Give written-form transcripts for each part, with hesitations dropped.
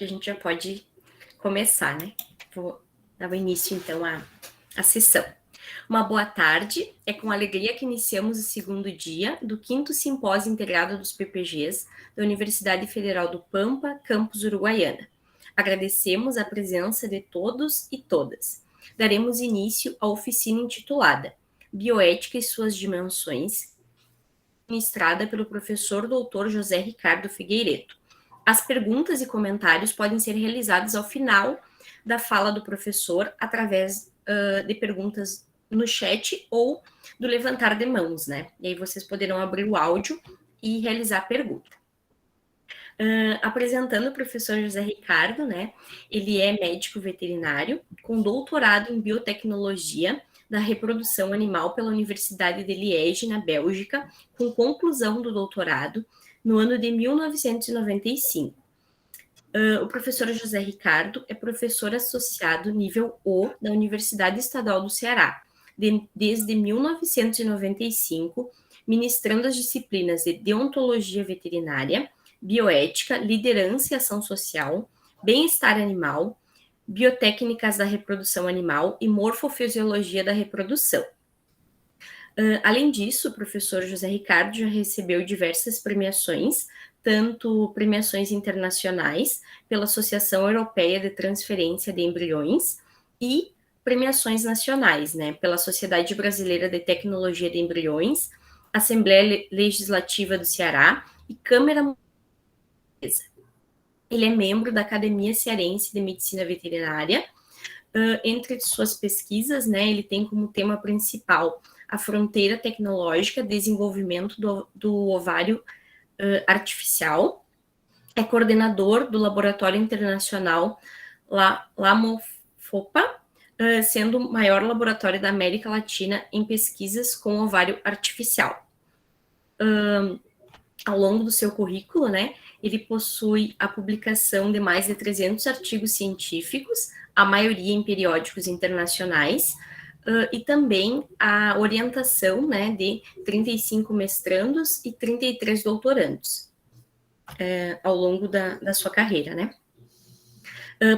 que a gente já pode começar, né? Vou dar o início, então, à sessão. Uma boa tarde. É com alegria que iniciamos o segundo dia do 5º Simpósio Integrado dos PPGs da Universidade Federal do Pampa, campus Uruguaiana. Agradecemos a presença de todos e todas. Daremos início à oficina intitulada Bioética e suas dimensões, ministrada pelo professor Dr. José Ricardo Figueiredo. As perguntas e comentários podem ser realizados ao final da fala do professor através de perguntas no chat ou do levantar de mãos, né? E aí vocês poderão abrir o áudio e realizar a pergunta. Apresentando o professor José Ricardo, né? Ele é médico veterinário com doutorado em biotecnologia da reprodução animal pela Universidade de Liège, na Bélgica, com conclusão do doutorado no ano de 1995. O professor José Ricardo é professor associado nível O da Universidade Estadual do Ceará, desde 1995, ministrando as disciplinas de deontologia veterinária, bioética, liderança e ação social, bem-estar animal, biotécnicas da reprodução animal e morfofisiologia da reprodução. Além disso, o professor José Ricardo já recebeu diversas premiações, tanto premiações internacionais pela Associação Europeia de Transferência de Embriões e premiações nacionais, né, pela Sociedade Brasileira de Tecnologia de Embriões, Assembleia Legislativa do Ceará e Câmara. Ele é membro da Academia Cearense de Medicina Veterinária. Entre suas pesquisas, né, ele tem como tema principal a fronteira tecnológica, desenvolvimento do ovário artificial. É coordenador do Laboratório Internacional LAMOFOPA, sendo o maior laboratório da América Latina em pesquisas com ovário artificial. Ao longo do seu currículo, né, ele possui a publicação de mais de 300 artigos científicos, a maioria em periódicos internacionais, e também a orientação, né, de 35 mestrandos e 33 doutorandos ao longo da sua carreira, né.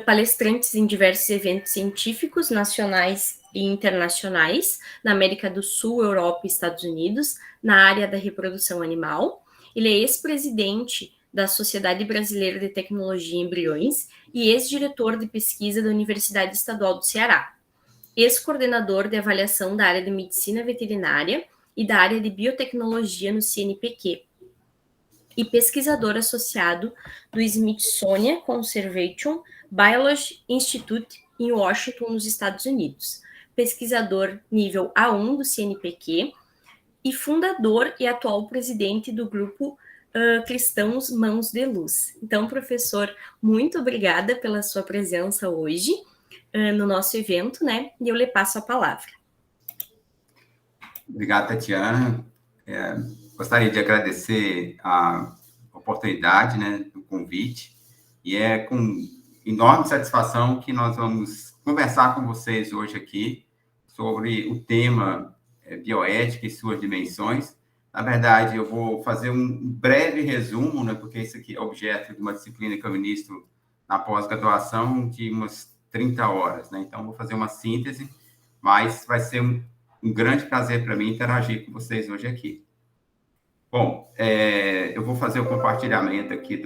Palestrantes em diversos eventos científicos nacionais e internacionais, na América do Sul, Europa e Estados Unidos, na área da reprodução animal. Ele é ex-presidente da Sociedade Brasileira de Tecnologia em Embriões e ex-diretor de pesquisa da Universidade Estadual do Ceará. Ex-coordenador de avaliação da área de medicina veterinária e da área de biotecnologia no CNPq. E pesquisador associado do Smithsonian Conservation Biology Institute em Washington, nos Estados Unidos. Pesquisador nível A1 do CNPq e fundador e atual presidente do grupo Cristãos Mãos de Luz. Então, professor, muito obrigada pela sua presença hoje no nosso evento, né? E eu lhe passo a palavra. Obrigado, Tatiana. Gostaria de agradecer a oportunidade, né, do convite, e é com enorme satisfação que nós vamos conversar com vocês hoje aqui sobre o tema bioética e suas dimensões. Na verdade, eu vou fazer um breve resumo, né, porque isso aqui é objeto de uma disciplina que eu ministro na pós-graduação de umas 30 horas, né? Então, vou fazer uma síntese, mas vai ser um grande prazer para mim interagir com vocês hoje aqui. Bom, eu vou fazer o compartilhamento aqui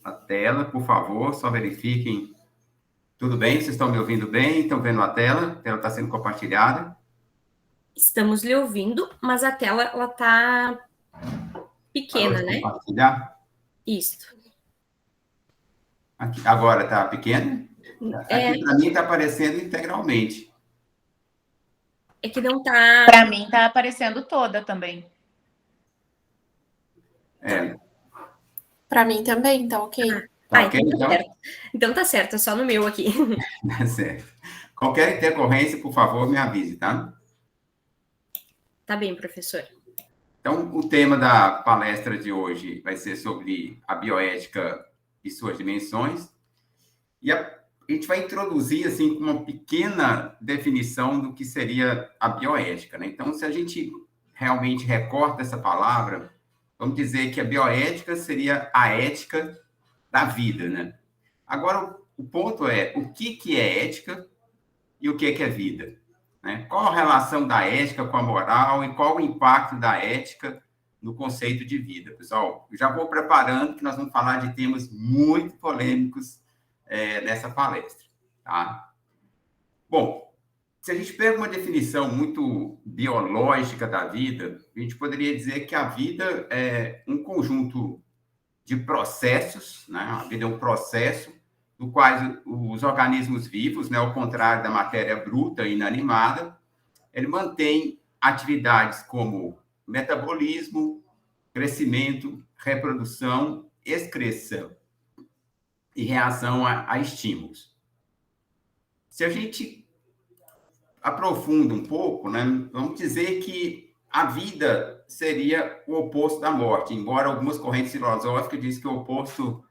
da tela, por favor, só verifiquem. Tudo bem? Vocês estão me ouvindo bem? Estão vendo a tela? A tela está sendo compartilhada? Estamos lhe ouvindo, mas a tela está pequena, né? Compartilhar? Isso. Aqui, agora está pequena? Aqui, para mim, está aparecendo integralmente. É que não está... Para mim, está aparecendo toda também. Para mim também, tá ok. Tá ok, então? então? Certo. Então tá certo, é só no meu aqui. Tá certo. Qualquer intercorrência, por favor, me avise, tá? Tá bem, professor. Então, o tema da palestra de hoje vai ser sobre a bioética e suas dimensões. E a gente vai introduzir, assim, uma pequena definição do que seria a bioética, né? Então, se a gente realmente recorta essa palavra, vamos dizer que a bioética seria a ética da vida, né? Agora, o ponto é o que é ética e o que é vida, né? Qual a relação da ética com a moral e qual o impacto da ética no conceito de vida, pessoal? Eu já vou preparando que nós vamos falar de temas muito polêmicos nessa palestra, tá? Bom, se a gente pega uma definição muito biológica da vida, a gente poderia dizer que a vida é um conjunto de processos, né? A vida é um processo no qual os organismos vivos, né, ao contrário da matéria bruta e inanimada, ele mantém atividades como metabolismo, crescimento, reprodução, excreção e reação a estímulos. Se a gente aprofunda um pouco, né, vamos dizer que a vida seria o oposto da morte, embora algumas correntes filosóficas dizem que o oposto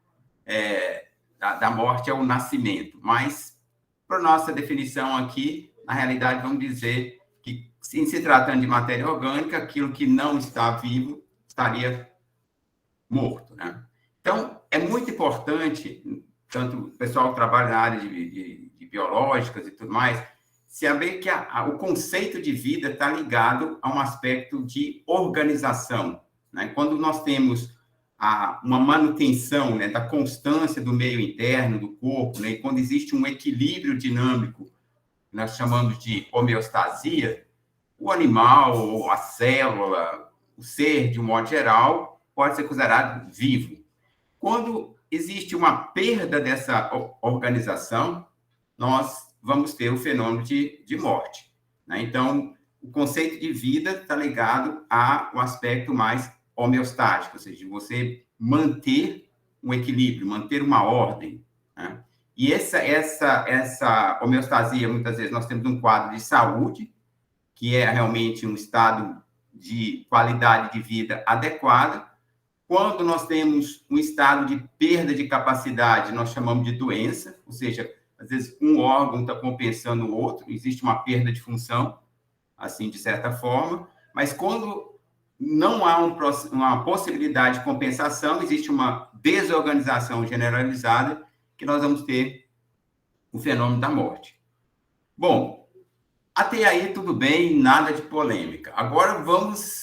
da morte é o nascimento, mas, para nossa definição aqui, na realidade, vamos dizer que, em se tratando de matéria orgânica, aquilo que não está vivo estaria morto, né? Então, é muito importante, tanto o pessoal que trabalha na área de biológicas e tudo mais, saber que o conceito de vida está ligado a um aspecto de organização, né? Quando nós temos uma manutenção, né, da constância do meio interno do corpo, né, e quando existe um equilíbrio dinâmico, nós chamamos de homeostasia, o animal, a célula, o ser, de um modo geral, pode ser considerado vivo. Quando existe uma perda dessa organização, nós vamos ter o fenômeno de morte, né? Então, o conceito de vida está ligado ao aspecto mais homeostático, ou seja, você manter um equilíbrio, manter uma ordem, né? E essa homeostasia, muitas vezes, nós temos um quadro de saúde, que é realmente um estado de qualidade de vida adequada. Quando nós temos um estado de perda de capacidade, nós chamamos de doença, ou seja, às vezes um órgão está compensando o outro, existe uma perda de função, assim, de certa forma, mas quando não há uma possibilidade de compensação, existe uma desorganização generalizada, que nós vamos ter o fenômeno da morte. Bom, até aí tudo bem, nada de polêmica. Agora vamos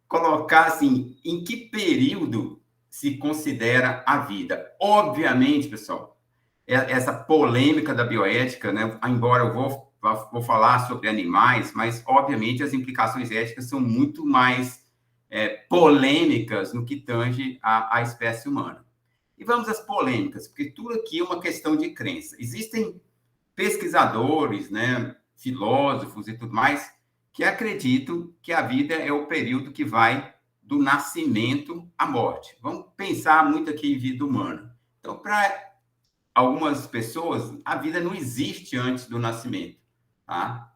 colocar, assim, em que período se considera a vida. Obviamente, pessoal, essa polêmica da bioética, né, embora eu vou falar sobre animais, mas, obviamente, as implicações éticas são muito mais polêmicas no que tange à espécie humana. E vamos às polêmicas, porque tudo aqui é uma questão de crença. Existem pesquisadores, né, filósofos e tudo mais, que acreditam que a vida é o período que vai do nascimento à morte. Vamos pensar muito aqui em vida humana. Então, para algumas pessoas, a vida não existe antes do nascimento, tá?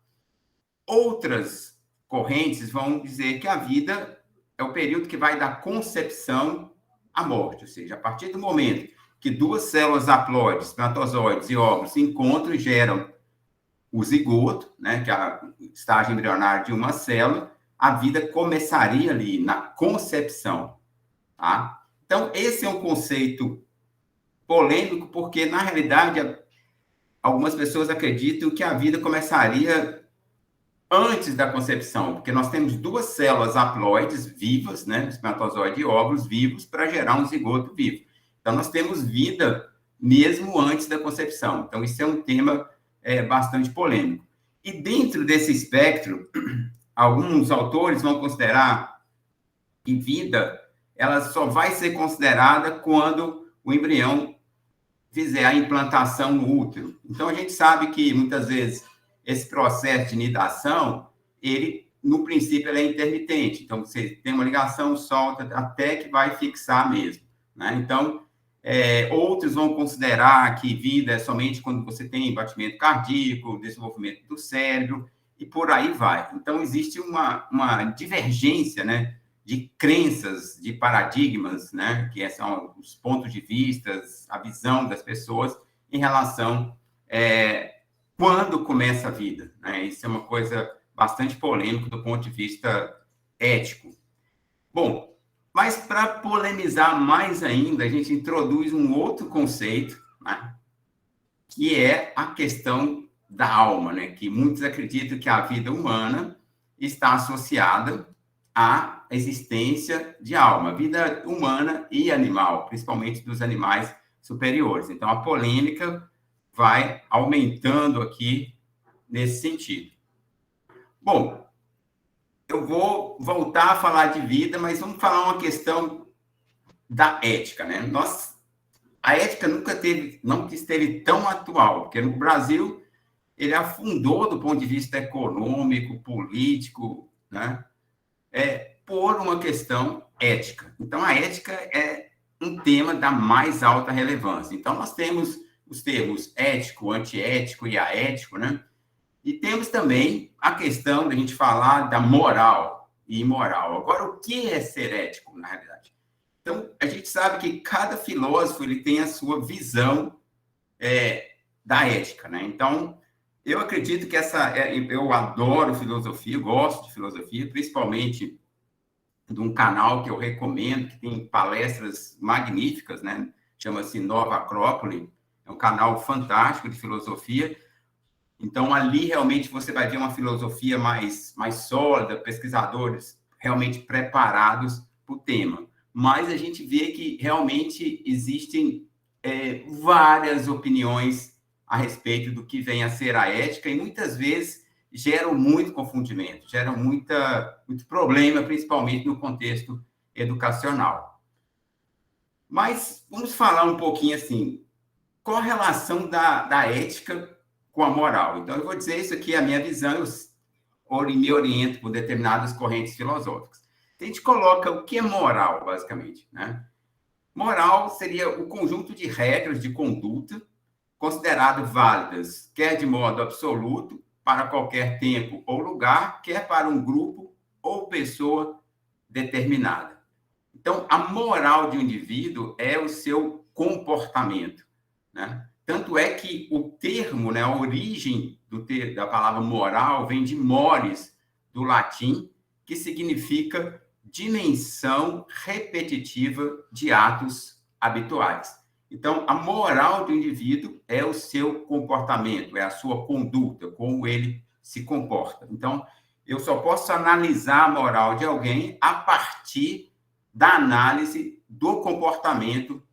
Outras correntes vão dizer que a vida é o período que vai da concepção à morte, ou seja, a partir do momento que duas células haploides, espermatozoides e óvulos se encontram e geram o zigoto, né, que é o estágio embrionário de uma célula, a vida começaria ali na concepção, tá? Então, esse é um conceito polêmico, porque, na realidade, algumas pessoas acreditam que a vida começaria antes da concepção, porque nós temos duas células haploides vivas, né, espermatozoide e óvulos vivos, para gerar um zigoto vivo. Então, nós temos vida mesmo antes da concepção. Então, isso é um tema bastante polêmico. E dentro desse espectro, alguns autores vão considerar que vida ela só vai ser considerada quando o embrião fizer a implantação no útero. Então, a gente sabe que, muitas vezes, esse processo de nidação, ele, no princípio, ele é intermitente. Então, você tem uma ligação, solta, até que vai fixar mesmo, né? Então, outros vão considerar que vida é somente quando você tem batimento cardíaco, desenvolvimento do cérebro, e por aí vai. Então, existe uma divergência, né, de crenças, de paradigmas, né, que são os pontos de vista, a visão das pessoas em relação quando começa a vida, né? Isso é uma coisa bastante polêmica do ponto de vista ético. Bom, Mas, para polemizar mais ainda, a gente introduz um outro conceito, né, que é a questão da alma, né, que muitos acreditam que a vida humana está associada à existência de alma, vida humana e animal, principalmente dos animais superiores. Então, a polêmica vai aumentando aqui nesse sentido. Bom, eu vou voltar a falar de vida, mas vamos falar uma questão da ética, né? A ética não esteve tão atual, porque no Brasil ele afundou do ponto de vista econômico, político, né? Por uma questão ética. Então, a ética é um tema da mais alta relevância. Então, nós temos os termos ético, antiético e aético, né? E temos também a questão da gente falar da moral e imoral. Agora, o que é ser ético, na realidade? Então, a gente sabe que cada filósofo ele tem a sua visão da ética, né? Então, eu acredito que eu adoro filosofia, gosto de filosofia, principalmente de um canal que eu recomendo, que tem palestras magníficas, né? Chama-se Nova Acrópole, é um canal fantástico de filosofia. Então, ali realmente você vai ver uma filosofia mais sólida, pesquisadores realmente preparados para o tema. Mas a gente vê que realmente existem várias opiniões a respeito do que vem a ser a ética e muitas vezes geram muito confundimento, geram muito problema, principalmente no contexto educacional. Mas vamos falar um pouquinho assim, qual a relação da ética com a moral? Então, eu vou dizer isso aqui, a minha visão, eu me oriento por determinadas correntes filosóficas. A gente coloca o que é moral, basicamente, né? Moral seria o conjunto de regras de conduta consideradas válidas, quer de modo absoluto, para qualquer tempo ou lugar, quer para um grupo ou pessoa determinada. Então, a moral de um indivíduo é o seu comportamento, né? Tanto é que o termo, né, a origem da palavra moral vem de mores, do latim, que significa dimensão repetitiva de atos habituais. Então, a moral do indivíduo é o seu comportamento, é a sua conduta, como ele se comporta. Então, eu só posso analisar a moral de alguém a partir da análise do comportamento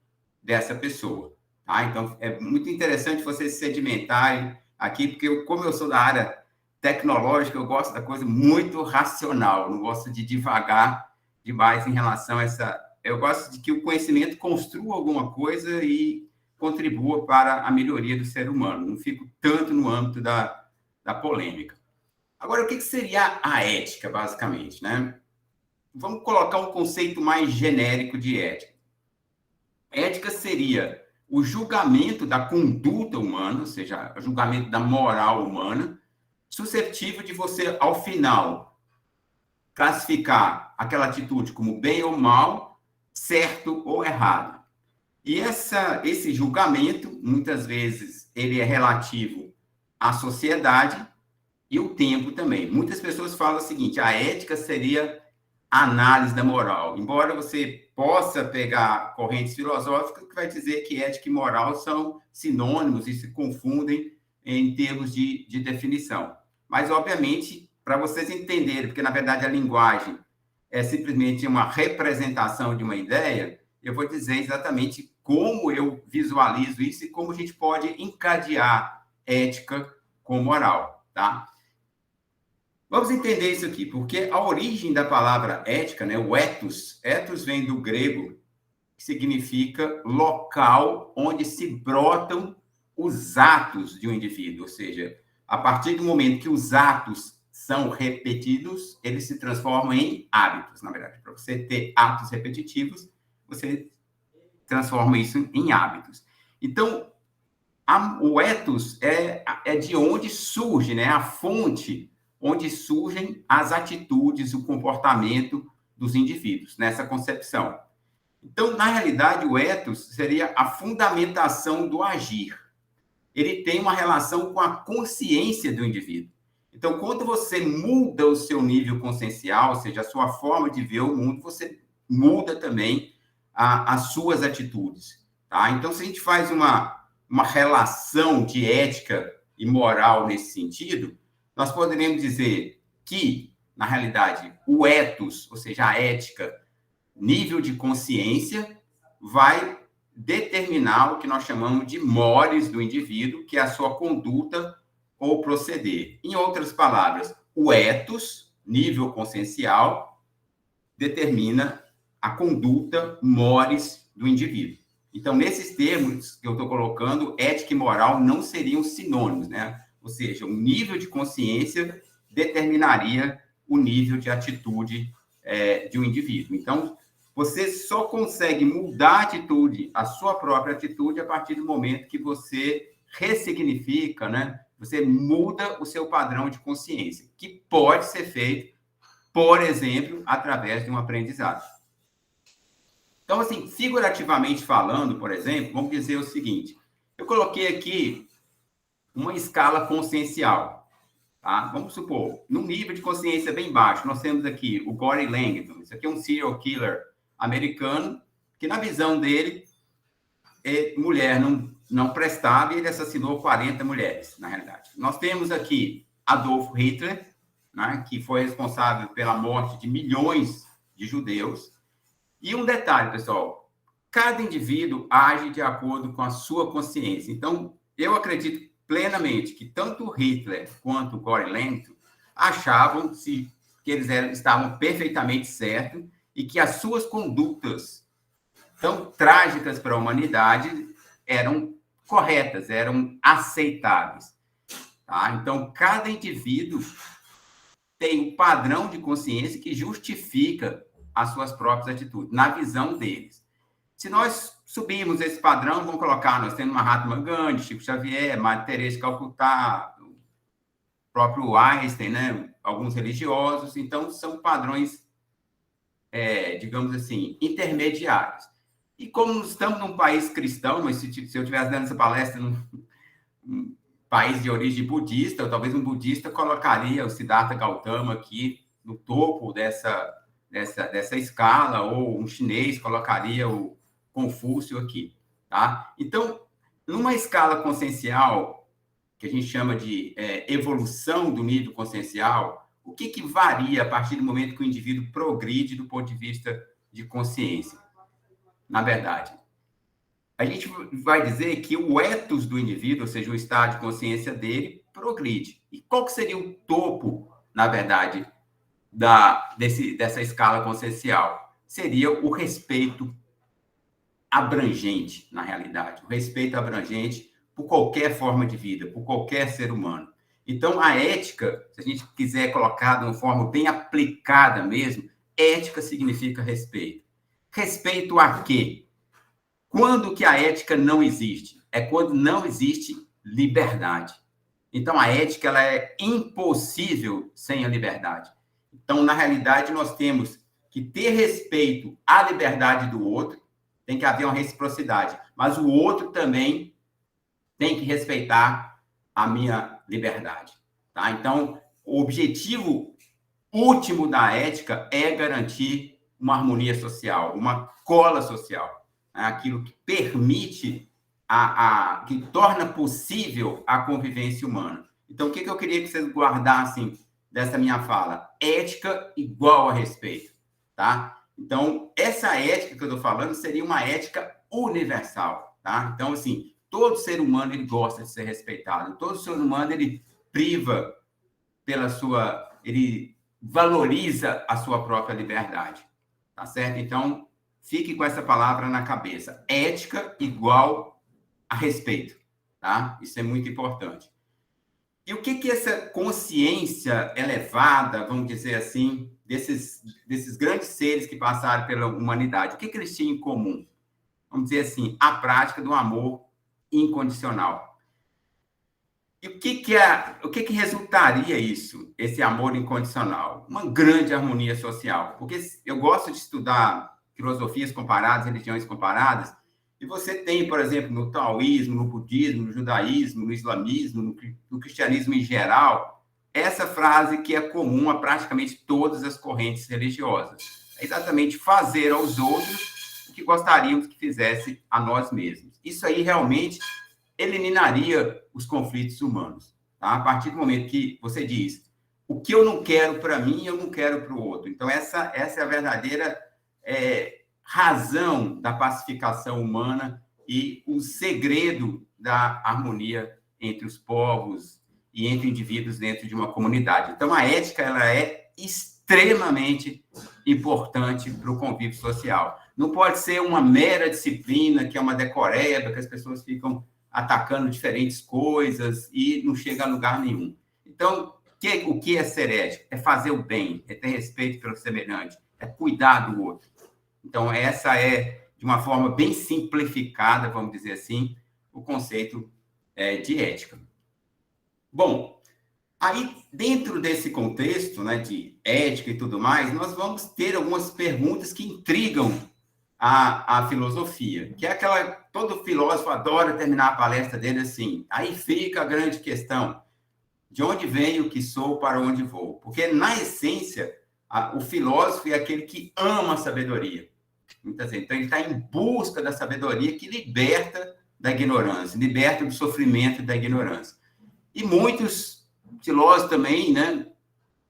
dessa pessoa. Tá? Então, é muito interessante vocês sedimentarem aqui, porque como eu sou da área tecnológica, eu gosto da coisa muito racional, não gosto de divagar demais em relação a essa... Eu gosto de que o conhecimento construa alguma coisa e contribua para a melhoria do ser humano. Não fico tanto no âmbito da polêmica. Agora, o que seria a ética, basicamente, né? Vamos colocar um conceito mais genérico de ética. Ética seria o julgamento da conduta humana, ou seja, o julgamento da moral humana, suscetível de você, ao final, classificar aquela atitude como bem ou mal, certo ou errado. E esse julgamento, muitas vezes, ele é relativo à sociedade e o tempo também. Muitas pessoas falam o seguinte, a ética seria a análise da moral. Embora você possa pegar correntes filosóficas que vai dizer que ética e moral são sinônimos e se confundem em termos de definição. Mas, obviamente, para vocês entenderem, porque, na verdade, a linguagem é simplesmente uma representação de uma ideia, eu vou dizer exatamente como eu visualizo isso e como a gente pode encadear ética com moral, tá? Vamos entender isso aqui, porque a origem da palavra ética, né, o ethos vem do grego, que significa local onde se brotam os atos de um indivíduo, ou seja, a partir do momento que os atos são repetidos, eles se transformam em hábitos, na verdade. Para você ter atos repetitivos, você transforma isso em hábitos. Então, o ethos é de onde surge, né, a fonte onde surgem as atitudes, o comportamento dos indivíduos, nessa concepção. Então, na realidade, o ethos seria a fundamentação do agir. Ele tem uma relação com a consciência do indivíduo. Então, quando você muda o seu nível consciencial, ou seja, a sua forma de ver o mundo, você muda também as suas atitudes. Tá? Então, se a gente faz uma relação de ética e moral nesse sentido, nós poderíamos dizer que, na realidade, o ethos, ou seja, a ética, nível de consciência, vai determinar o que nós chamamos de mores do indivíduo, que é a sua conduta ou proceder. Em outras palavras, o ethos, nível consciencial, determina a conduta, mores do indivíduo. Então, nesses termos que eu estou colocando, ética e moral não seriam sinônimos, né? Ou seja, o nível de consciência determinaria o nível de atitude de um indivíduo. Então, você só consegue mudar a atitude, a sua própria atitude, a partir do momento que você ressignifica, né? Você muda o seu padrão de consciência, que pode ser feito, por exemplo, através de um aprendizado. Então, assim, figurativamente falando, por exemplo, vamos dizer o seguinte, eu coloquei aqui uma escala consciencial, tá? Vamos supor, num nível de consciência bem baixo, nós temos aqui o Corey Langdon, isso aqui é um serial killer americano, que na visão dele, mulher não prestava e ele assassinou 40 mulheres, na realidade. Nós temos aqui Adolf Hitler, né, que foi responsável pela morte de milhões de judeus. E um detalhe, pessoal, cada indivíduo age de acordo com a sua consciência. Então, eu acredito plenamente que tanto Hitler quanto Corey Langdon achavam que eles estavam perfeitamente certos e que as suas condutas tão trágicas para a humanidade eram corretas, eram aceitáveis. Tá? Então, cada indivíduo tem um padrão de consciência que justifica as suas próprias atitudes, na visão deles. Se nós subirmos esse padrão, vamos colocar, nós temos Mahatma Gandhi, Chico Xavier, Madre Teresa de Calcutá, o próprio Einstein, né? Alguns religiosos, então são padrões, digamos assim, intermediários. E como estamos num país cristão, mas se eu estivesse dando essa palestra num país de origem budista, ou talvez um budista colocaria o Siddhartha Gautama aqui no topo dessa escala, ou um chinês colocaria o Confúcio aqui, tá? Então, numa escala consciencial, que a gente chama de evolução do nível consciencial, o que varia a partir do momento que o indivíduo progride do ponto de vista de consciência? Na verdade, a gente vai dizer que o ethos do indivíduo, ou seja, o estado de consciência dele, progride. E qual que seria o topo, na verdade, dessa escala consciencial? Seria o respeito abrangente, na realidade. O respeito abrangente por qualquer forma de vida, por qualquer ser humano. Então, a ética, se a gente quiser colocar de uma forma bem aplicada mesmo, ética significa respeito. Respeito a quê? Quando que a ética não existe? É quando não existe liberdade. Então, a ética ela é impossível sem a liberdade. Então, na realidade, nós temos que ter respeito à liberdade do outro, tem que haver uma reciprocidade, mas o outro também tem que respeitar a minha liberdade. Tá? Então, o objetivo último da ética é garantir uma harmonia social, uma cola social, né? Aquilo que permite, que torna possível a convivência humana. Então, o que eu queria que vocês guardassem dessa minha fala? Ética igual a respeito, tá? Então, essa ética que eu estou falando seria uma ética universal, tá? Então, assim, todo ser humano, ele gosta de ser respeitado. Todo ser humano, ele priva ele valoriza a sua própria liberdade, tá certo? Então, fique com essa palavra na cabeça. Ética igual a respeito, tá? Isso é muito importante. E o que essa consciência elevada, vamos dizer assim, desses grandes seres que passaram pela humanidade, o que eles tinham em comum? Vamos dizer assim, a prática do amor incondicional. E o que resultaria isso, esse amor incondicional? Uma grande harmonia social. Porque eu gosto de estudar filosofias comparadas, religiões comparadas, e você tem, por exemplo, no taoísmo, no budismo, no judaísmo, no islamismo, no cristianismo em geral, essa frase que é comum a praticamente todas as correntes religiosas. É exatamente fazer aos outros o que gostaríamos que fizesse a nós mesmos. Isso aí realmente eliminaria os conflitos humanos. Tá? A partir do momento que você diz o que eu não quero para mim, eu não quero para o outro. Então, essa é a verdadeira razão da pacificação humana e o segredo da harmonia entre os povos e entre indivíduos dentro de uma comunidade. Então, a ética ela é extremamente importante para o convívio social. Não pode ser uma mera disciplina, que é uma decoreba, que as pessoas ficam atacando diferentes coisas e não chega a lugar nenhum. Então, o que é ser ético? É fazer o bem, é ter respeito pelo semelhante, é cuidar do outro. Então, essa é, de uma forma bem simplificada, vamos dizer assim, o conceito de ética. Bom, aí, dentro desse contexto, né, de ética e tudo mais, nós vamos ter algumas perguntas que intrigam a filosofia, que é aquela... Todo filósofo adora terminar a palestra dele assim. Aí fica a grande questão. De onde venho, que sou, para onde vou? Porque, na essência, o filósofo é aquele que ama a sabedoria. Então, ele está em busca da sabedoria que liberta da ignorância, liberta do sofrimento da ignorância. E muitos filósofos também, né?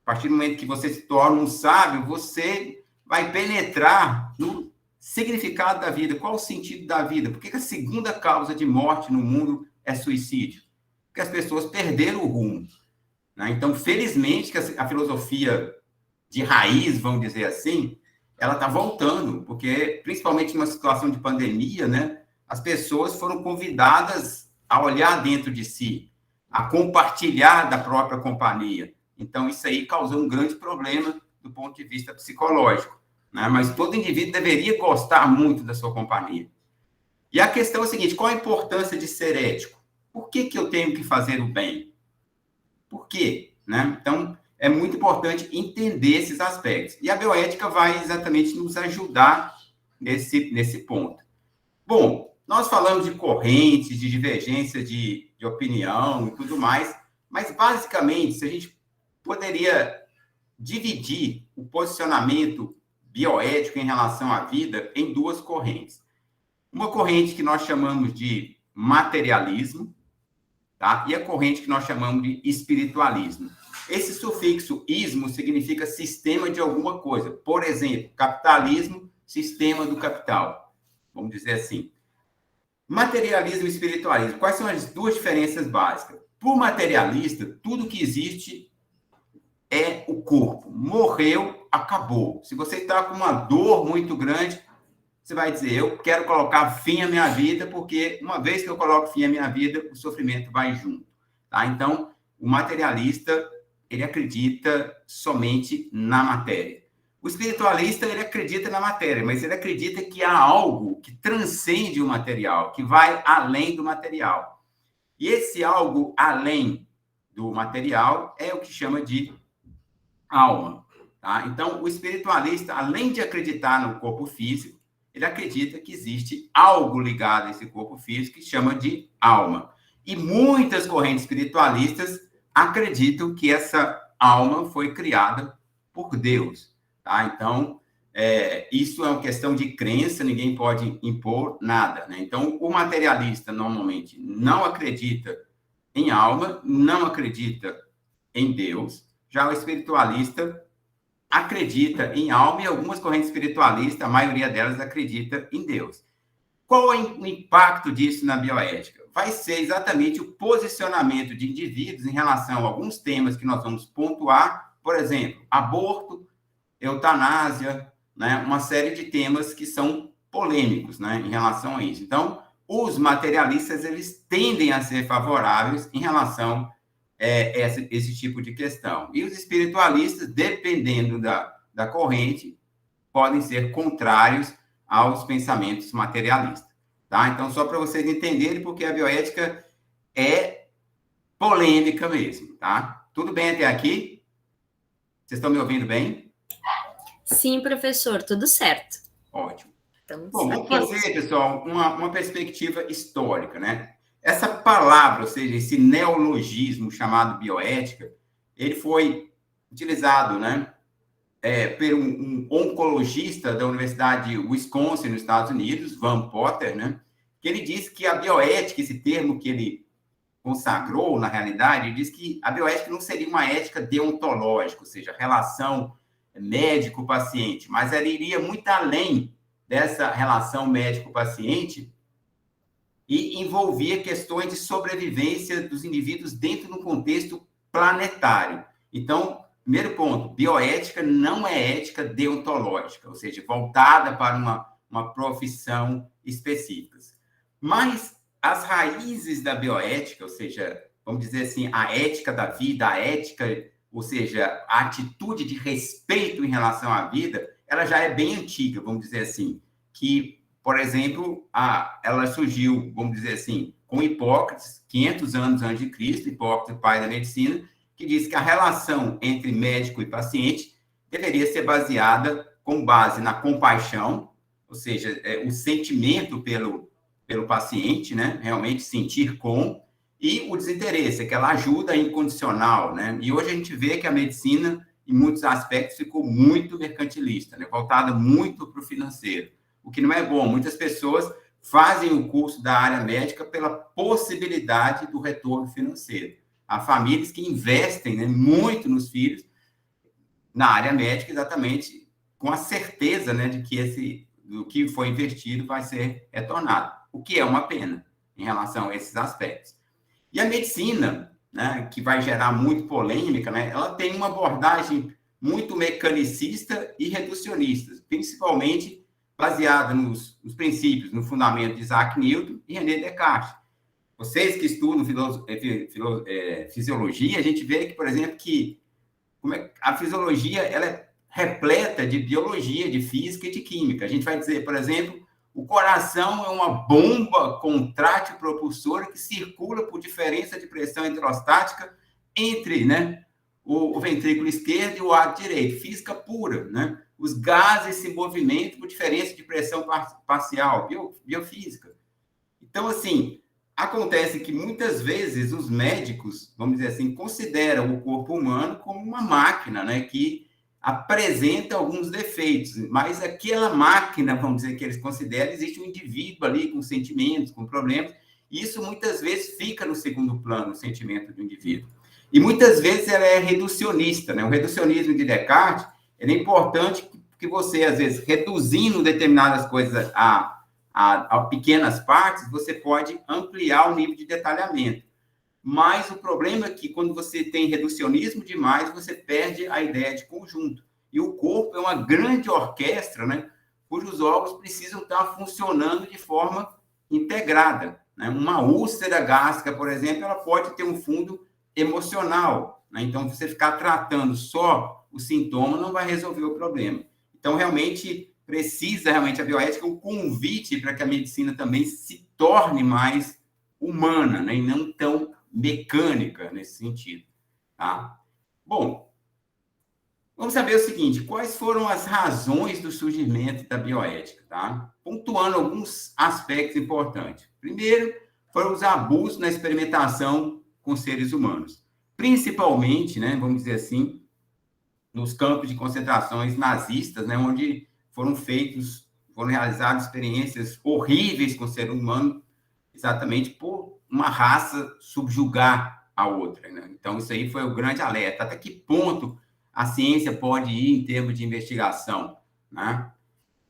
A partir do momento que você se torna um sábio, você vai penetrar no significado da vida. Qual o sentido da vida? Por que a segunda causa de morte no mundo é suicídio? Porque as pessoas perderam o rumo. Né? Então, felizmente, que a filosofia de raiz, vamos dizer assim, ela está voltando, porque, principalmente numa situação de pandemia, né, as pessoas foram convidadas a olhar dentro de si, a compartilhar da própria companhia. Então, isso aí causou um grande problema do ponto de vista psicológico. Né? Mas todo indivíduo deveria gostar muito da sua companhia. E a questão é a seguinte, qual a importância de ser ético? Por que eu tenho que fazer o bem? Por quê? Né? Então, é muito importante entender esses aspectos. E a bioética vai exatamente nos ajudar nesse ponto. Bom, nós falamos de correntes, de divergência de opinião e tudo mais, mas, basicamente, se a gente poderia dividir o posicionamento bioético em relação à vida em duas correntes. Uma corrente que nós chamamos de materialismo, tá? E a corrente que nós chamamos de espiritualismo. Esse sufixo ismo significa sistema de alguma coisa. Por exemplo, capitalismo, sistema do capital. Vamos dizer assim. Materialismo e espiritualismo. Quais são as duas diferenças básicas? Por materialista, tudo que existe é o corpo. Morreu, acabou. Se você está com uma dor muito grande, você vai dizer, eu quero colocar fim à minha vida, porque uma vez que eu coloco fim à minha vida, o sofrimento vai junto. Tá? Então, o materialista, ele acredita somente na matéria. O espiritualista, ele acredita na matéria, mas ele acredita que há algo que transcende o material, que vai além do material. E esse algo além do material é o que chama de alma. Tá? Então, o espiritualista, além de acreditar no corpo físico, ele acredita que existe algo ligado a esse corpo físico que chama de alma. E muitas correntes espiritualistas acreditam que essa alma foi criada por Deus. Tá? Então, isso é uma questão de crença, ninguém pode impor nada. Né? Então, o materialista, normalmente, não acredita em alma, não acredita em Deus. Já o espiritualista acredita em alma e algumas correntes espiritualistas, a maioria delas acredita em Deus. Qual é o impacto disso na bioética? Vai ser exatamente o posicionamento de indivíduos em relação a alguns temas que nós vamos pontuar, por exemplo, aborto, eutanásia, né? Uma série de temas que são polêmicos, né, em relação a isso. Então, os materialistas, eles tendem a ser favoráveis em relação esse tipo de questão. E os espiritualistas, dependendo da corrente, podem ser contrários aos pensamentos materialistas. Tá? Então, só para vocês entenderem, porque a bioética é polêmica mesmo. Tá? Tudo bem até aqui? Vocês estão me ouvindo bem? Sim, professor, tudo certo. Ótimo. Estamos Bom, vamos atentos. fazer, pessoal, uma perspectiva histórica, né? Essa palavra, ou seja, esse neologismo chamado bioética, ele foi utilizado, né, por um oncologista da Universidade de Wisconsin, nos Estados Unidos, Van Potter, né? Que ele disse que a bioética, esse termo que ele consagrou, na realidade, ele diz que a bioética não seria uma ética deontológica, ou seja, relação médico-paciente, mas ela iria muito além dessa relação médico-paciente e envolvia questões de sobrevivência dos indivíduos dentro de um contexto planetário. Então, primeiro ponto, bioética não é ética deontológica, ou seja, voltada para uma profissão específica. Mas as raízes da bioética, ou seja, vamos dizer assim, a ética da vida, a ética, ou seja, a atitude de respeito em relação à vida, ela já é bem antiga, vamos dizer assim, que, por exemplo, ela surgiu, vamos dizer assim, com Hipócrates, 500 anos antes de Cristo, Hipócrates, pai da medicina, que diz que a relação entre médico e paciente deveria ser baseada com base na compaixão, ou seja, o sentimento pelo paciente, né? Realmente sentir com, e o desinteresse, aquela ajuda incondicional, né? E hoje a gente vê que a medicina, em muitos aspectos, ficou muito mercantilista, né? Voltada muito para o financeiro, o que não é bom. Muitas pessoas fazem o curso da área médica pela possibilidade do retorno financeiro. Há famílias que investem, né, muito nos filhos na área médica, exatamente com a certeza, né, de que do que foi investido vai ser retornado, o que é uma pena em relação a esses aspectos. E a medicina, né, que vai gerar muito polêmica, né, ela tem uma abordagem muito mecanicista e reducionista, principalmente baseada nos princípios, no fundamento de Isaac Newton e René Descartes. Vocês que estudam fisiologia, a gente vê que, por exemplo, a fisiologia ela é repleta de biologia, de física e de química. A gente vai dizer, por exemplo, o coração é uma bomba contrátil propulsora que circula por diferença de pressão hidrostática entre, né, o ventrículo esquerdo e o átrio direito. Física pura, né? Os gases se movimentam por diferença de pressão parcial, biofísica. Então, assim, acontece que muitas vezes os médicos, vamos dizer assim, consideram o corpo humano como uma máquina, né, que apresenta alguns defeitos, mas aquela máquina, vamos dizer, que eles consideram, existe um indivíduo ali com sentimentos, com problemas, e isso muitas vezes fica no segundo plano, o sentimento do indivíduo. E muitas vezes ela é reducionista, né? O reducionismo de Descartes, ele é importante que você, às vezes, reduzindo determinadas coisas a pequenas partes, você pode ampliar o nível de detalhamento. Mas o problema é que quando você tem reducionismo demais, você perde a ideia de conjunto. E o corpo é uma grande orquestra, né, cujos órgãos precisam estar funcionando de forma integrada, né? Uma úlcera gástrica, por exemplo, ela pode ter um fundo emocional, né? Então, você ficar tratando só o sintoma não vai resolver o problema. Então, realmente, a bioética um convite para que a medicina também se torne mais humana, né? E não tão mecânica nesse sentido, tá? Bom, vamos saber o seguinte, quais foram as razões do surgimento da bioética, tá? Pontuando alguns aspectos importantes. Primeiro, foram os abusos na experimentação com seres humanos, principalmente, né, vamos dizer assim, nos campos de concentrações nazistas, né, onde foram realizadas experiências horríveis com o ser humano, exatamente por uma raça subjugar a outra, né? Então, isso aí foi o grande alerta. Até que ponto a ciência pode ir em termos de investigação, né?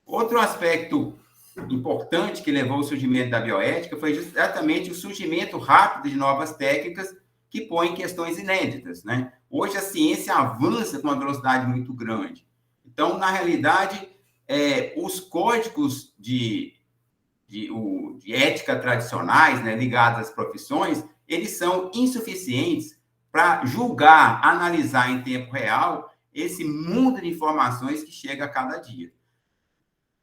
Outro aspecto importante que levou ao surgimento da bioética foi exatamente o surgimento rápido de novas técnicas que põem questões inéditas, né? Hoje a ciência avança com uma velocidade muito grande. Então, na realidade, os códigos de ética tradicionais, né, ligados às profissões, eles são insuficientes para julgar, analisar em tempo real esse mundo de informações que chega a cada dia.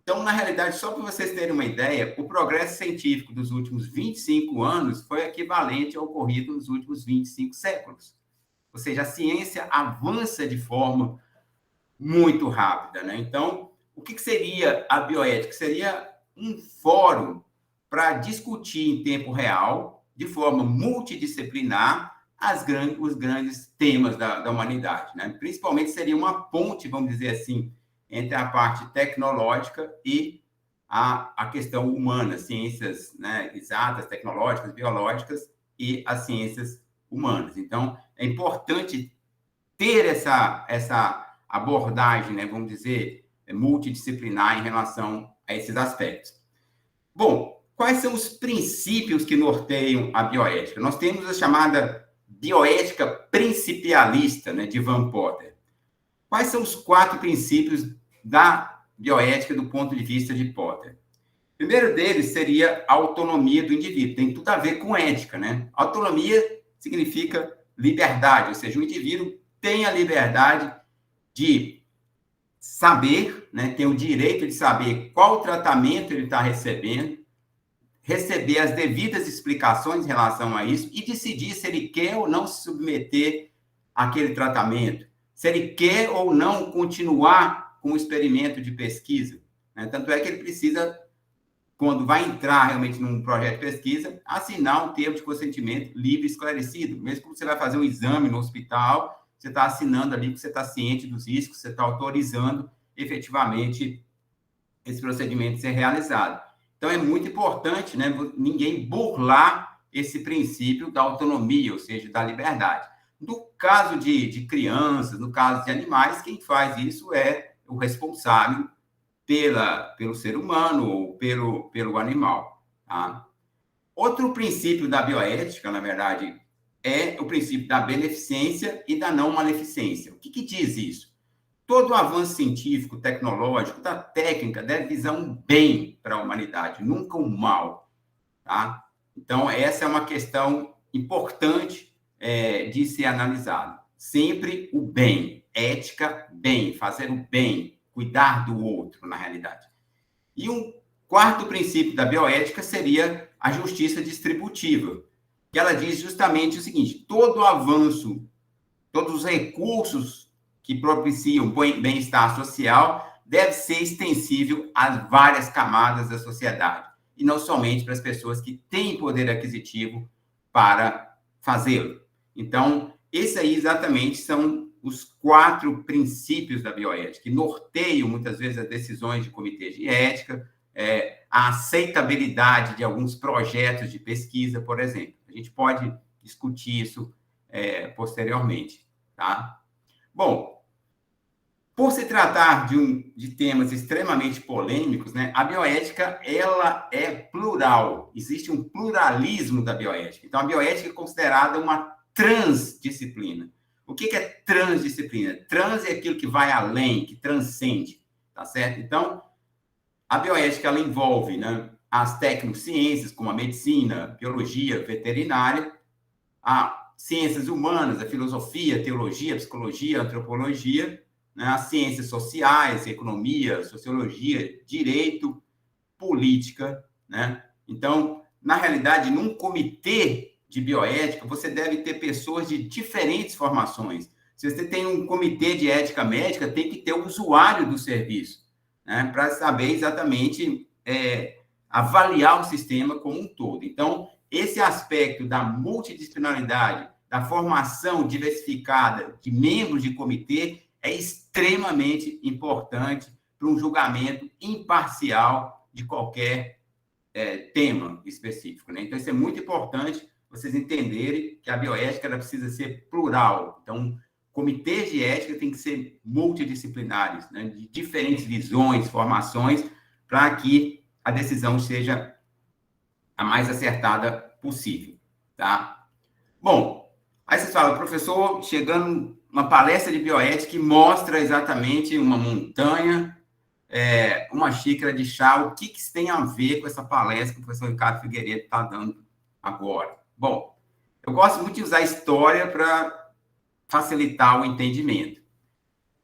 Então, na realidade, só para vocês terem uma ideia, o progresso científico dos últimos 25 anos foi equivalente ao ocorrido nos últimos 25 séculos. Ou seja, a ciência avança de forma muito rápida, né? Então, o que seria a bioética? Seria um fórum para discutir em tempo real, de forma multidisciplinar, os grandes temas da humanidade, né? Principalmente seria uma ponte, vamos dizer assim, entre a parte tecnológica e a questão humana, ciências, né, exatas, tecnológicas, biológicas e as ciências humanas. Então, é importante ter essa abordagem, né, vamos dizer, multidisciplinar em relação a esses aspectos. Bom, quais são os princípios que norteiam a bioética? Nós temos a chamada bioética principialista, né, de Van Potter. Quais são os 4 princípios da bioética do ponto de vista de Potter? O primeiro deles seria a autonomia do indivíduo. Tem tudo a ver com ética, né? Autonomia significa liberdade, ou seja, o indivíduo tem a liberdade de saber, né, tem o direito de saber qual tratamento ele está recebendo, receber as devidas explicações em relação a isso e decidir se ele quer ou não se submeter àquele tratamento, se ele quer ou não continuar com o experimento de pesquisa, né? Tanto é que ele precisa, quando vai entrar realmente num projeto de pesquisa, assinar um termo de consentimento livre e esclarecido. Mesmo que você vai fazer um exame no hospital, você está assinando ali que você está ciente dos riscos, você está autorizando efetivamente esse procedimento ser realizado. Então, é muito importante, né, ninguém burlar esse princípio da autonomia, ou seja, da liberdade. No caso de crianças, no caso de animais, quem faz isso é o responsável pelo ser humano ou pelo animal. Tá? Outro princípio da bioética, na verdade, é o princípio da beneficência e da não maleficência. O que diz isso? Todo avanço científico, tecnológico, da técnica, deve visar um bem para a humanidade, nunca um mal. Tá? Então, essa é uma questão importante de ser analisada. Sempre o bem, ética, bem, fazer o bem, cuidar do outro, na realidade. E um quarto princípio da bioética seria a justiça distributiva, que ela diz justamente o seguinte: todo avanço, todos os recursos que propiciam bem-estar social deve ser extensível às várias camadas da sociedade, e não somente para as pessoas que têm poder aquisitivo para fazê-lo. Então, esses aí exatamente são os 4 princípios da bioética, que norteiam muitas vezes as decisões de comitês de ética, a aceitabilidade de alguns projetos de pesquisa, por exemplo. A gente pode discutir isso posteriormente, tá? Bom, por se tratar de temas extremamente polêmicos, né, a bioética ela é plural. Existe um pluralismo da bioética. Então, a bioética é considerada uma transdisciplina. O que é transdisciplina? Trans é aquilo que vai além, que transcende, tá certo? Então, a bioética ela envolve, né, as tecnociências, como a medicina, biologia, veterinária, as ciências humanas, a filosofia, a teologia, a psicologia, a antropologia, né, as ciências sociais, economia, sociologia, direito, política, né? Então, na realidade, num comitê de bioética, você deve ter pessoas de diferentes formações. Se você tem um comitê de ética médica, tem que ter o usuário do serviço, né, para saber exatamente avaliar o sistema como um todo. Então, esse aspecto da multidisciplinaridade, da formação diversificada de membros de comitê é extremamente importante para um julgamento imparcial de qualquer tema específico, né? Então, isso é muito importante vocês entenderem que a bioética ela precisa ser plural. Então, comitês de ética têm que ser multidisciplinares, né, de diferentes visões, formações, para que a decisão seja a mais acertada possível, tá? Bom, aí vocês falam, professor, chegando uma palestra de bioética que mostra exatamente uma montanha, uma xícara de chá, o que isso tem a ver com essa palestra que o professor Ricardo Figueiredo está dando agora? Bom, eu gosto muito de usar a história para facilitar o entendimento,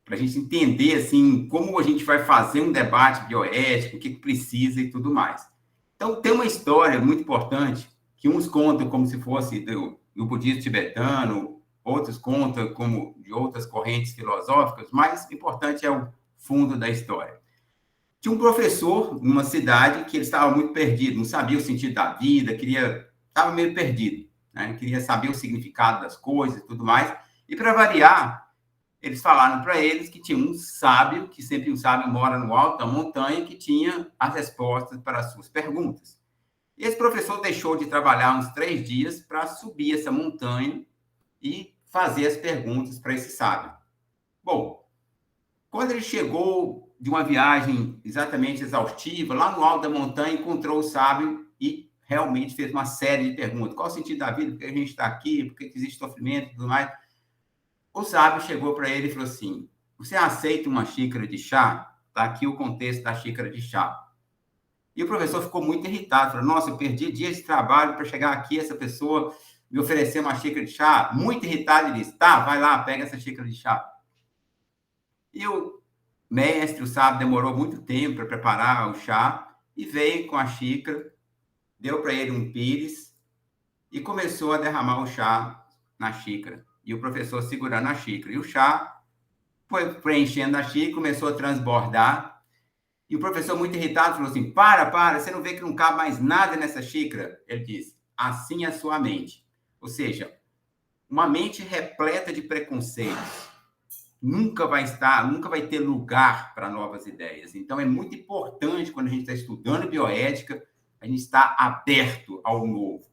para a gente entender, assim, como a gente vai fazer um debate bioético, o que precisa e tudo mais. Então, tem uma história muito importante, que uns contam como se fosse do budismo tibetano, outros contam como de outras correntes filosóficas, mas o importante é o fundo da história. Tinha um professor numa cidade que ele estava muito perdido, não sabia o sentido da vida, estava meio perdido. né? Queria saber o significado das coisas e tudo mais. E, para variar, eles falaram para eles que tinha um sábio, que sempre um sábio mora no alto da montanha, que tinha as respostas para as suas perguntas. E esse professor deixou de trabalhar uns 3 dias para subir essa montanha e fazer as perguntas para esse sábio. Bom, quando ele chegou de uma viagem exatamente exaustiva, lá no alto da montanha, encontrou o sábio e realmente fez uma série de perguntas. Qual o sentido da vida? Por que a gente está aqui? Por que existe sofrimento e tudo mais? O sábio chegou para ele e falou assim, você aceita uma xícara de chá? Está aqui o contexto da xícara de chá. E o professor ficou muito irritado, falou, nossa, eu perdi dias de trabalho para chegar aqui, essa pessoa me oferecer uma xícara de chá. Muito irritado, ele disse, tá, vai lá, pega essa xícara de chá. E o mestre, o sábio, demorou muito tempo para preparar o chá e veio com a xícara, deu para ele um pires e começou a derramar o chá na xícara. E o professor segurando a xícara. E o chá foi preenchendo a xícara, começou a transbordar. E o professor, muito irritado, falou assim, para, você não vê que não cabe mais nada nessa xícara? Ele disse, assim é a sua mente. Ou seja, uma mente repleta de preconceitos nunca vai ter lugar para novas ideias. Então, é muito importante, quando a gente está estudando bioética, a gente está aberto ao novo.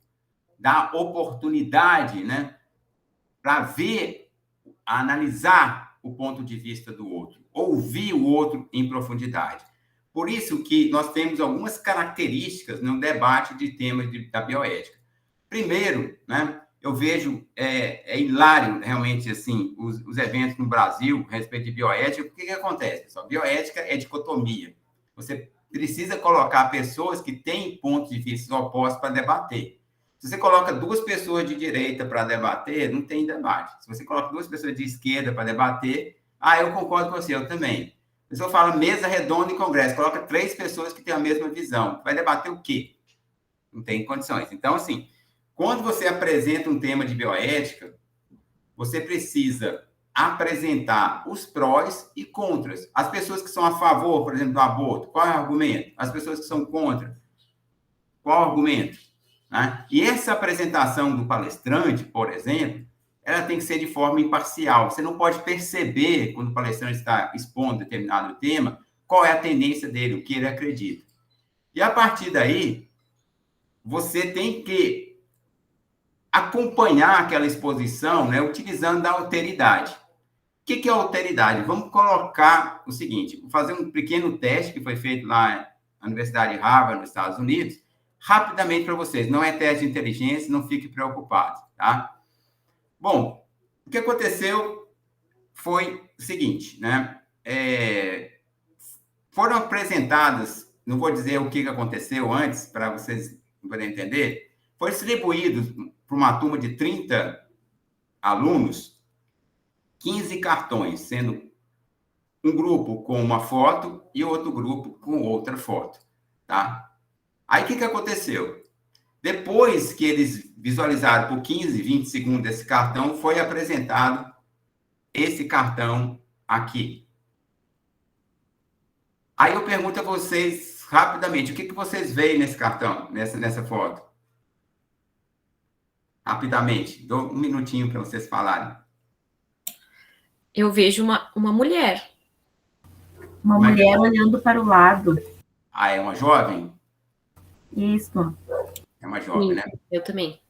Dá oportunidade, né, para ver, analisar o ponto de vista do outro, ouvir o outro em profundidade. Por isso que nós temos algumas características no debate de temas da bioética. Primeiro, né, eu vejo, é hilário, realmente, assim, os eventos no Brasil a respeito de bioética. O que acontece, pessoal? Bioética é dicotomia. Você precisa colocar pessoas que têm pontos de vista opostos para debater. Se você coloca 2 pessoas de direita para debater, não tem debate. Se você coloca 2 pessoas de esquerda para debater, eu concordo com você, eu também. A pessoa fala mesa redonda em congresso, coloca 3 pessoas que têm a mesma visão. Vai debater o quê? Não tem condições. Então, assim, quando você apresenta um tema de bioética, você precisa apresentar os prós e contras. As pessoas que são a favor, por exemplo, do aborto, qual é o argumento? As pessoas que são contra, qual é o argumento? Né? E essa apresentação do palestrante, por exemplo, ela tem que ser de forma imparcial. Você não pode perceber, quando o palestrante está expondo determinado tema, qual é a tendência dele, o que ele acredita. E, a partir daí, você tem que acompanhar aquela exposição, né, utilizando a alteridade. O que é alteridade? Vamos colocar o seguinte, vou fazer um pequeno teste que foi feito lá na Universidade de Harvard, nos Estados Unidos, rapidamente para vocês. Não é teste de inteligência, não fique preocupado, tá? Bom, o que aconteceu foi o seguinte, né? Foram apresentadas, não vou dizer o que aconteceu antes, para vocês poderem entender, foi distribuído para uma turma de 30 alunos, 15 cartões, sendo um grupo com uma foto e outro grupo com outra foto, tá? Aí, o que aconteceu? Depois que eles visualizaram por 15, 20 segundos esse cartão, foi apresentado esse cartão aqui. Aí eu pergunto a vocês, rapidamente, o que vocês veem nesse cartão, nessa foto? Rapidamente, dou um minutinho para vocês falarem. Eu vejo uma mulher. Uma mulher olhando para o lado. É uma jovem? Isso. É uma jovem, Sim, né? Eu também.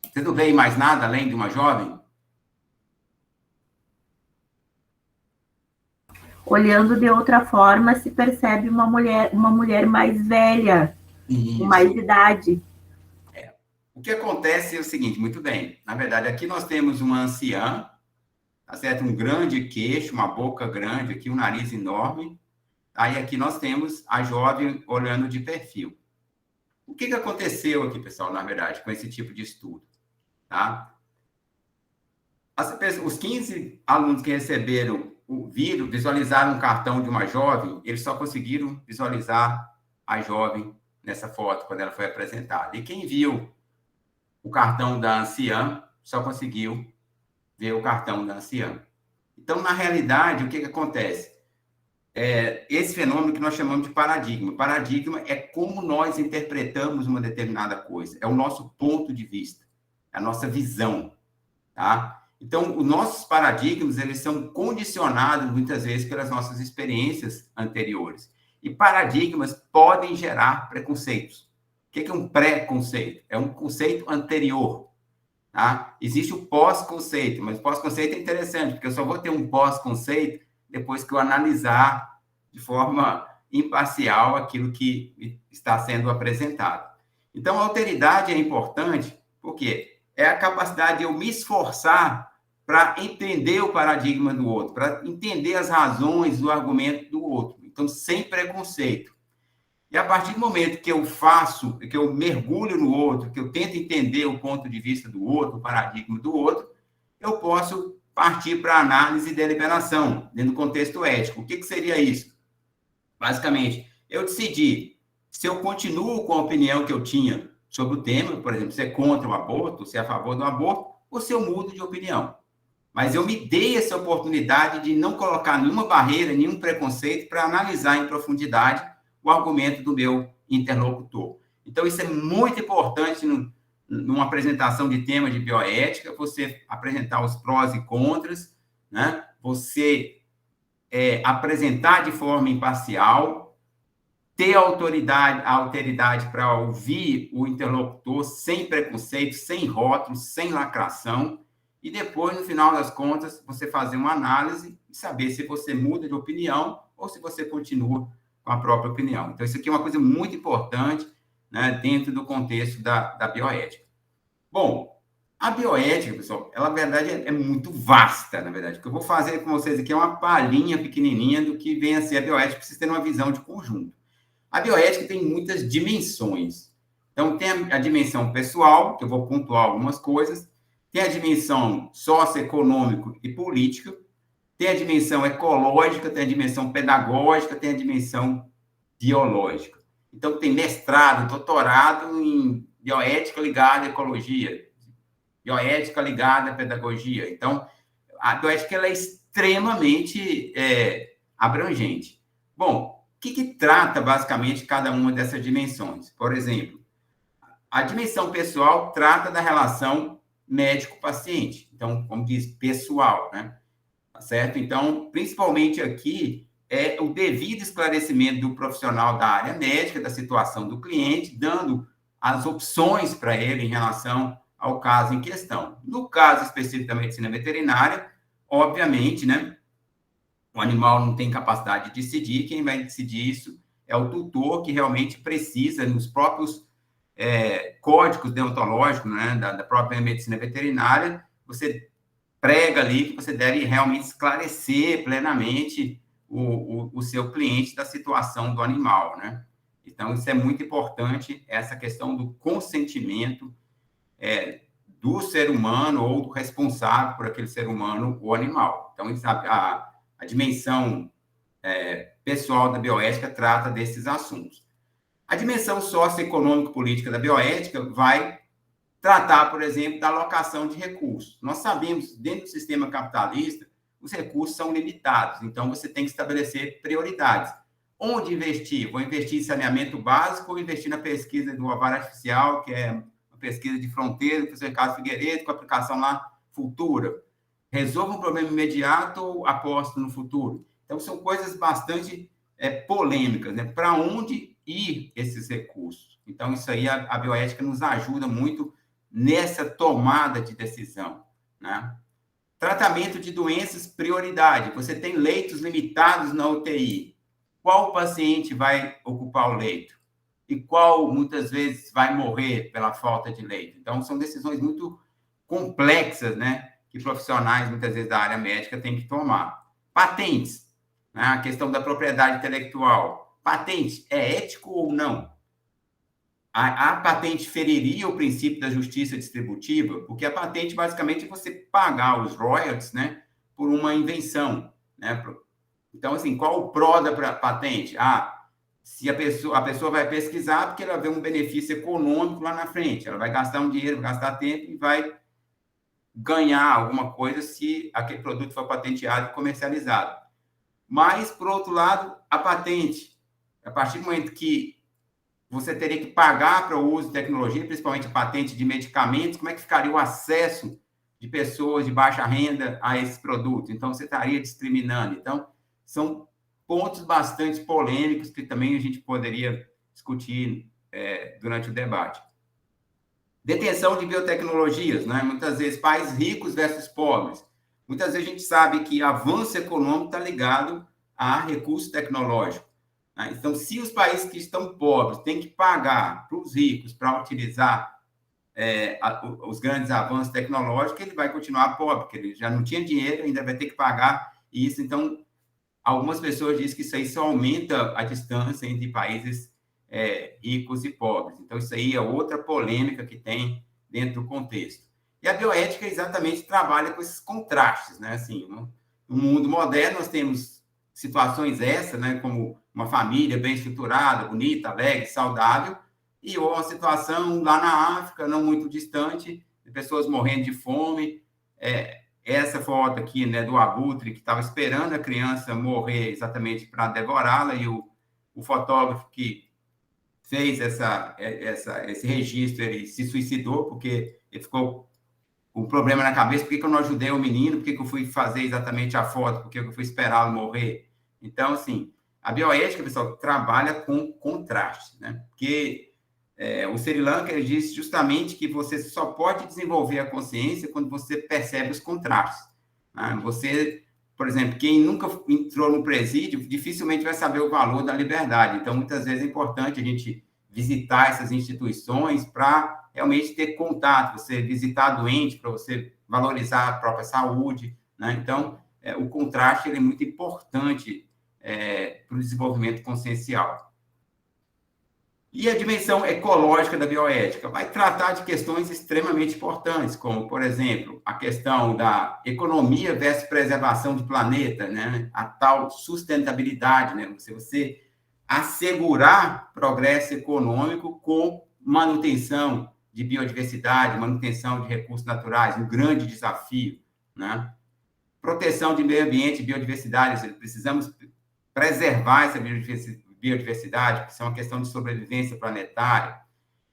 Vocês não veem mais nada além de uma jovem? Olhando de outra forma, se percebe uma mulher mais velha, com mais idade. O que acontece é o seguinte, muito bem. Na verdade, aqui nós temos uma anciã, tá certo? Um grande queixo, uma boca grande, aqui um nariz enorme. Aí aqui nós temos a jovem olhando de perfil. O que aconteceu aqui, pessoal, na verdade, com esse tipo de estudo? Tá? Os 15 alunos que receberam visualizaram um cartão de uma jovem, eles só conseguiram visualizar a jovem nessa foto, quando ela foi apresentada. E quem viu o cartão da anciã, só conseguiu ver o cartão da anciã. Então, na realidade, o que acontece? Esse fenômeno que nós chamamos de paradigma. Paradigma é como nós interpretamos uma determinada coisa, é o nosso ponto de vista. a nossa visão, tá? Então, os nossos paradigmas, eles são condicionados, muitas vezes, pelas nossas experiências anteriores. E paradigmas podem gerar preconceitos. O que é um pré-conceito? É um conceito anterior, tá? Existe o pós-conceito, mas o pós-conceito é interessante, porque eu só vou ter um pós-conceito depois que eu analisar de forma imparcial aquilo que está sendo apresentado. Então, a alteridade é importante, porque é a capacidade de eu me esforçar para entender o paradigma do outro, para entender as razões do argumento do outro. Então, sem preconceito. E a partir do momento que eu faço, que eu mergulho no outro, que eu tento entender o ponto de vista do outro, o paradigma do outro, eu posso partir para a análise e deliberação, dentro do contexto ético. O que seria isso? Basicamente, eu decidi se eu continuo com a opinião que eu tinha sobre o tema, por exemplo, se é contra o aborto, se é a favor do aborto, ou se eu mudo de opinião. Mas eu me dei essa oportunidade de não colocar nenhuma barreira, nenhum preconceito para analisar em profundidade o argumento do meu interlocutor. Então, isso é muito importante numa apresentação de tema de bioética, você apresentar os prós e contras, né? Você apresentar de forma imparcial, ter a alteridade para ouvir o interlocutor sem preconceito, sem rótulos, sem lacração, e depois, no final das contas, você fazer uma análise e saber se você muda de opinião ou se você continua com a própria opinião. Então, isso aqui é uma coisa muito importante, né, dentro do contexto da bioética. Bom, a bioética, pessoal, ela, na verdade, é muito vasta, na verdade. O que eu vou fazer com vocês aqui é uma palhinha pequenininha do que vem a ser a bioética, para vocês terem uma visão de conjunto. A bioética tem muitas dimensões. Então, tem a dimensão pessoal, que eu vou pontuar algumas coisas, tem a dimensão socioeconômica e política, tem a dimensão ecológica, tem a dimensão pedagógica, tem a dimensão biológica. Então, tem mestrado, doutorado em bioética ligada à ecologia, bioética ligada à pedagogia. Então, a bioética ela é extremamente abrangente. Bom, o que trata, basicamente, cada uma dessas dimensões? Por exemplo, a dimensão pessoal trata da relação médico-paciente. Então, como diz, pessoal, né? Tá certo? Então, principalmente aqui, é o devido esclarecimento do profissional da área médica, da situação do cliente, dando as opções para ele em relação ao caso em questão. No caso específico da medicina veterinária, obviamente, né, o animal não tem capacidade de decidir, quem vai decidir isso é o tutor, que realmente precisa, nos próprios códigos deontológicos, né, da própria medicina veterinária, você prega ali que você deve realmente esclarecer plenamente o seu cliente da situação do animal, né? Então, isso é muito importante, essa questão do consentimento do ser humano ou do responsável por aquele ser humano, o animal. Então, a dimensão pessoal da bioética trata desses assuntos. A dimensão socioeconômico-política da bioética vai tratar, por exemplo, da alocação de recursos. Nós sabemos, dentro do sistema capitalista, os recursos são limitados, então você tem que estabelecer prioridades. Onde investir? Vou investir em saneamento básico ou investir na pesquisa do ovário artificial, que é uma pesquisa de fronteira, que é o Ricardo Figueiredo, com aplicação lá futura. Resolva um problema imediato ou aposto no futuro? Então, são coisas bastante polêmicas, né? Para onde ir esses recursos? Então, isso aí, a bioética nos ajuda muito nessa tomada de decisão, né? Tratamento de doenças, prioridade. Você tem leitos limitados na UTI. Qual paciente vai ocupar o leito? E qual, muitas vezes, vai morrer pela falta de leito? Então, são decisões muito complexas, né? Que profissionais, muitas vezes, da área médica têm que tomar. Patentes, né? A questão da propriedade intelectual. Patente é ético ou não? A patente feriria o princípio da justiça distributiva, porque a patente, basicamente, é você pagar os royalties, né, por uma invenção, né? Então, assim, qual o pró da patente? Se a pessoa vai pesquisar porque ela vê um benefício econômico lá na frente, ela vai gastar um dinheiro, vai gastar tempo e vai ganhar alguma coisa se aquele produto for patenteado e você teria que pagar para o uso de tecnologia, principalmente patente de medicamentos, como é que ficaria o acesso de pessoas de baixa renda a esses produtos? Então, você estaria discriminando. Então, são pontos bastante polêmicos que também a gente poderia discutir durante o debate. Detenção de biotecnologias, né? Muitas vezes países ricos versus pobres. Muitas vezes a gente sabe que avanço econômico está ligado a recurso tecnológico. Né? Então, se os países que estão pobres têm que pagar para os ricos para utilizar os grandes avanços tecnológicos, ele vai continuar pobre, porque ele já não tinha dinheiro, ainda vai ter que pagar isso. Então, algumas pessoas dizem que isso aí só aumenta a distância entre países ricos e pobres. Então, isso aí é outra polêmica que tem dentro do contexto. E a bioética exatamente trabalha com esses contrastes, né? Assim, no mundo moderno, nós temos situações essas, né? Como uma família bem estruturada, bonita, alegre, saudável, e uma situação lá na África, não muito distante, de pessoas morrendo de fome. Essa foto aqui, né, do abutre, que estava esperando a criança morrer exatamente para devorá-la, e o fotógrafo que fez esse registro, ele se suicidou, porque ele ficou com um problema na cabeça: por que eu não ajudei o menino, por que eu fui fazer exatamente a foto, por que eu fui esperá-lo morrer? Então, assim, a bioética, pessoal, trabalha com contraste, né? Porque o Sri Lanka, ele disse justamente que você só pode desenvolver a consciência quando você percebe os contrastes. Né? Você, por exemplo, quem nunca entrou no presídio, dificilmente vai saber o valor da liberdade. Então, muitas vezes é importante a gente visitar essas instituições para realmente ter contato, você visitar doente, para você valorizar a própria saúde. Né? Então, o contraste ele é muito importante para o desenvolvimento consciencial. E a dimensão ecológica da bioética vai tratar de questões extremamente importantes, como, por exemplo, a questão da economia versus preservação do planeta, né? A tal sustentabilidade, né? Você assegurar progresso econômico com manutenção de biodiversidade, manutenção de recursos naturais, um grande desafio, né? Proteção de meio ambiente e biodiversidade, precisamos preservar essa biodiversidade, que é uma questão de sobrevivência planetária.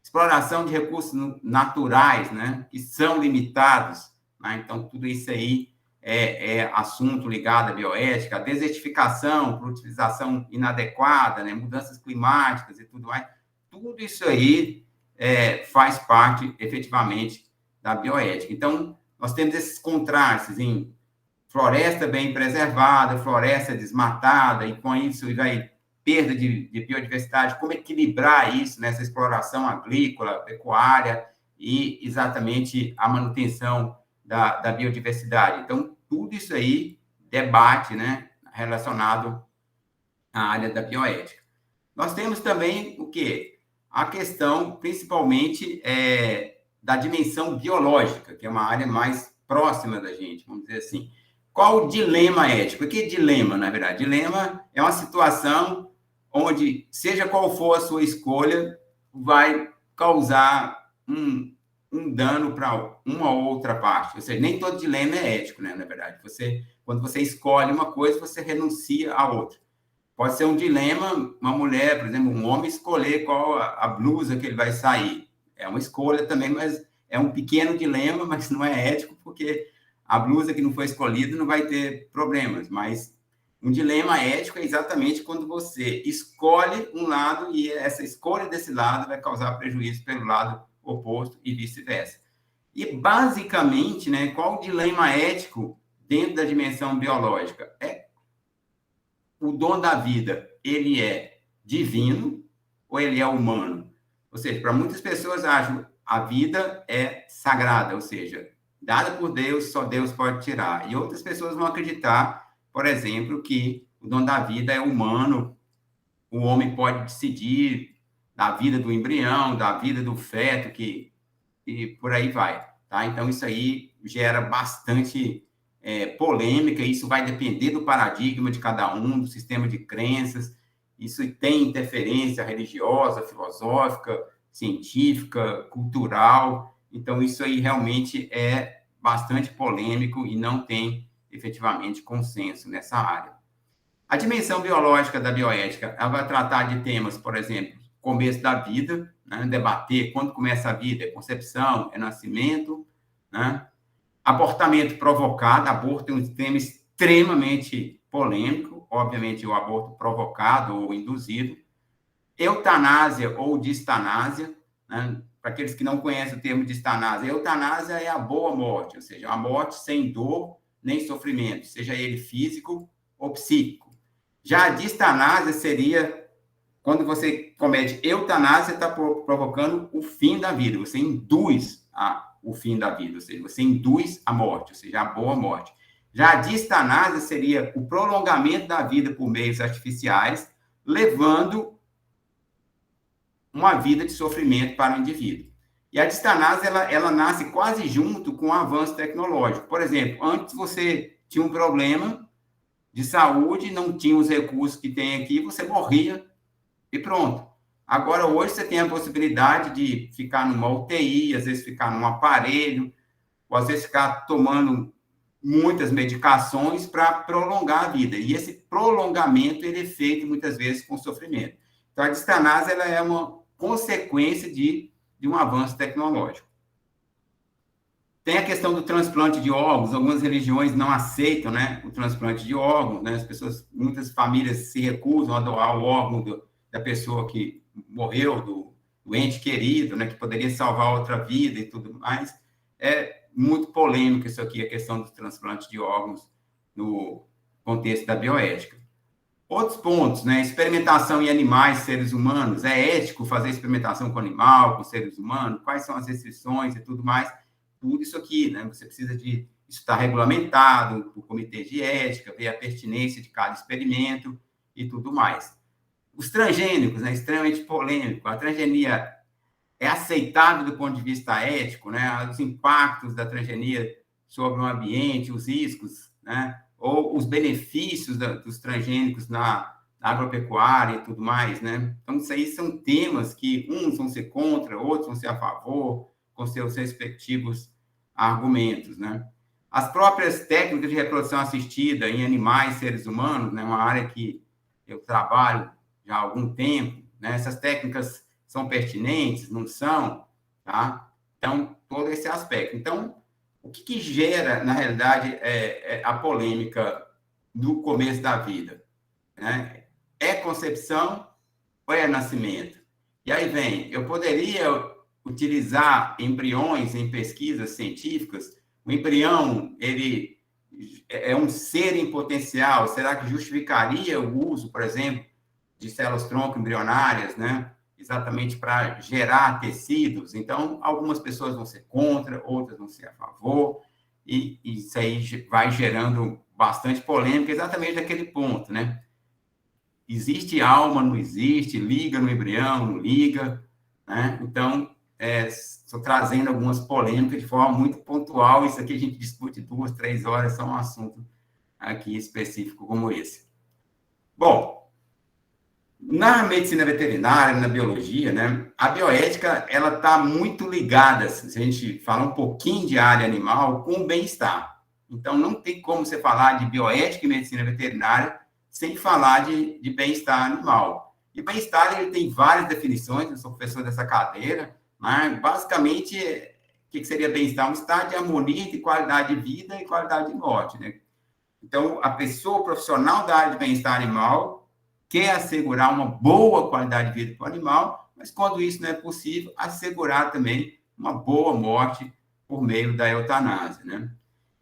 Exploração de recursos naturais, né, que são limitados. Né? Então, tudo isso aí é assunto ligado à bioética. A desertificação, por utilização inadequada, né, mudanças climáticas e tudo mais. Tudo isso aí faz parte, efetivamente, da bioética. Então, nós temos esses contrastes em floresta bem preservada, floresta desmatada, e com isso vai perda de biodiversidade, como equilibrar isso nessa exploração agrícola, pecuária e exatamente a manutenção da biodiversidade. Então, tudo isso aí debate, né, relacionado à área da bioética. Nós temos também o quê? A questão, principalmente, da dimensão biológica, que é uma área mais próxima da gente, vamos dizer assim. Qual o dilema ético? O que é dilema, na verdade? Dilema é uma situação onde, seja qual for a sua escolha, vai causar um dano para uma ou outra parte. Ou seja, nem todo dilema é ético, né? Na verdade, quando você escolhe uma coisa, você renuncia a outra. Pode ser um dilema, uma mulher, por exemplo, um homem escolher qual a blusa que ele vai sair. É uma escolha também, mas é um pequeno dilema, mas não é ético, porque a blusa que não foi escolhida não vai ter problemas, mas um dilema ético é exatamente quando você escolhe um lado e essa escolha desse lado vai causar prejuízo pelo lado oposto e vice-versa. E, basicamente, né, qual o dilema ético dentro da dimensão biológica? O dom da vida, ele é divino ou ele é humano? Ou seja, para muitas pessoas acham a vida é sagrada, ou seja, dada por Deus, só Deus pode tirar. E outras pessoas vão acreditar, por exemplo, que o dom da vida é humano, o homem pode decidir da vida do embrião, da vida do feto, e por aí vai. Tá? Então, isso aí gera bastante polêmica, isso vai depender do paradigma de cada um, do sistema de crenças, isso tem interferência religiosa, filosófica, científica, cultural, então isso aí realmente é bastante polêmico e não tem efetivamente consenso nessa área. A dimensão biológica da bioética, ela vai tratar de temas, por exemplo, começo da vida, né? Debater quando começa a vida, é concepção, é nascimento, né? Abortamento provocado, aborto é um tema extremamente polêmico, obviamente o aborto provocado ou induzido, eutanásia ou distanásia, né? Para aqueles que não conhecem o termo distanásia, eutanásia é a boa morte, ou seja, a morte sem dor nem sofrimento, seja ele físico ou psíquico. Já a distanásia seria quando você comete eutanásia, está provocando o fim da vida, você induz o fim da vida, ou seja, você induz a morte, ou seja, a boa morte. Já a distanásia seria o prolongamento da vida por meios artificiais, levando uma vida de sofrimento para o indivíduo. E a distanásia, ela nasce quase junto com o avanço tecnológico. Por exemplo, antes você tinha um problema de saúde, não tinha os recursos que tem aqui, você morria e pronto. Agora, hoje, você tem a possibilidade de ficar numa UTI, às vezes ficar num aparelho, ou às vezes ficar tomando muitas medicações para prolongar a vida. E esse prolongamento, ele é feito, muitas vezes, com sofrimento. Então, a distanásia, ela é uma consequência de um avanço tecnológico. Tem a questão do transplante de órgãos. Algumas religiões não aceitam, né, o transplante de órgãos, né? As pessoas, muitas famílias se recusam a doar o órgão da pessoa que morreu, do ente querido, né, que poderia salvar outra vida e tudo mais. É muito polêmico isso aqui, a questão do transplante de órgãos no contexto da bioética. Outros pontos, né, experimentação em animais, seres humanos, é ético fazer experimentação com animal, com seres humanos? Quais são as restrições e tudo mais? Tudo isso aqui, né, você precisa de isso estar regulamentado por comitê de ética, ver a pertinência de cada experimento e tudo mais. Os transgênicos, né, extremamente polêmico. A transgenia é aceitável do ponto de vista ético, né? Os impactos da transgenia sobre o ambiente, os riscos, né? Ou os benefícios dos transgênicos na agropecuária e tudo mais, né? Então, isso aí são temas que uns vão ser contra, outros vão ser a favor, com seus respectivos argumentos, né? As próprias técnicas de reprodução assistida em animais, seres humanos, né? Uma área que eu trabalho já há algum tempo, né? Essas técnicas são pertinentes, não são, tá? Então, todo esse aspecto. Então, o que gera, na realidade, a polêmica no começo da vida, né? É concepção ou é nascimento? E aí vem, eu poderia utilizar embriões em pesquisas científicas? O embrião, ele é um ser em potencial, será que justificaria o uso, por exemplo, de células-tronco embrionárias, né? Exatamente para gerar tecidos? Então, algumas pessoas vão ser contra, outras vão ser a favor, e isso aí vai gerando bastante polêmica, exatamente daquele ponto, né? Existe alma, não existe, liga no embrião, não liga, né? Então, estou trazendo algumas polêmicas de forma muito pontual. Isso aqui a gente discute 2, 3 horas, só um assunto aqui específico como esse. Bom, na medicina veterinária, na biologia, né, a bioética, ela está muito ligada, se a gente falar um pouquinho de área animal, com o bem-estar. Então, não tem como você falar de bioética e medicina veterinária sem falar de bem-estar animal. E bem-estar, ele tem várias definições, eu sou professor dessa cadeira, mas, basicamente, o que seria bem-estar? Um estado de harmonia entre qualidade de vida e qualidade de morte, né? Então, a pessoa profissional da área de bem-estar animal quer assegurar uma boa qualidade de vida para o animal, mas quando isso não é possível, assegurar também uma boa morte por meio da eutanásia, né?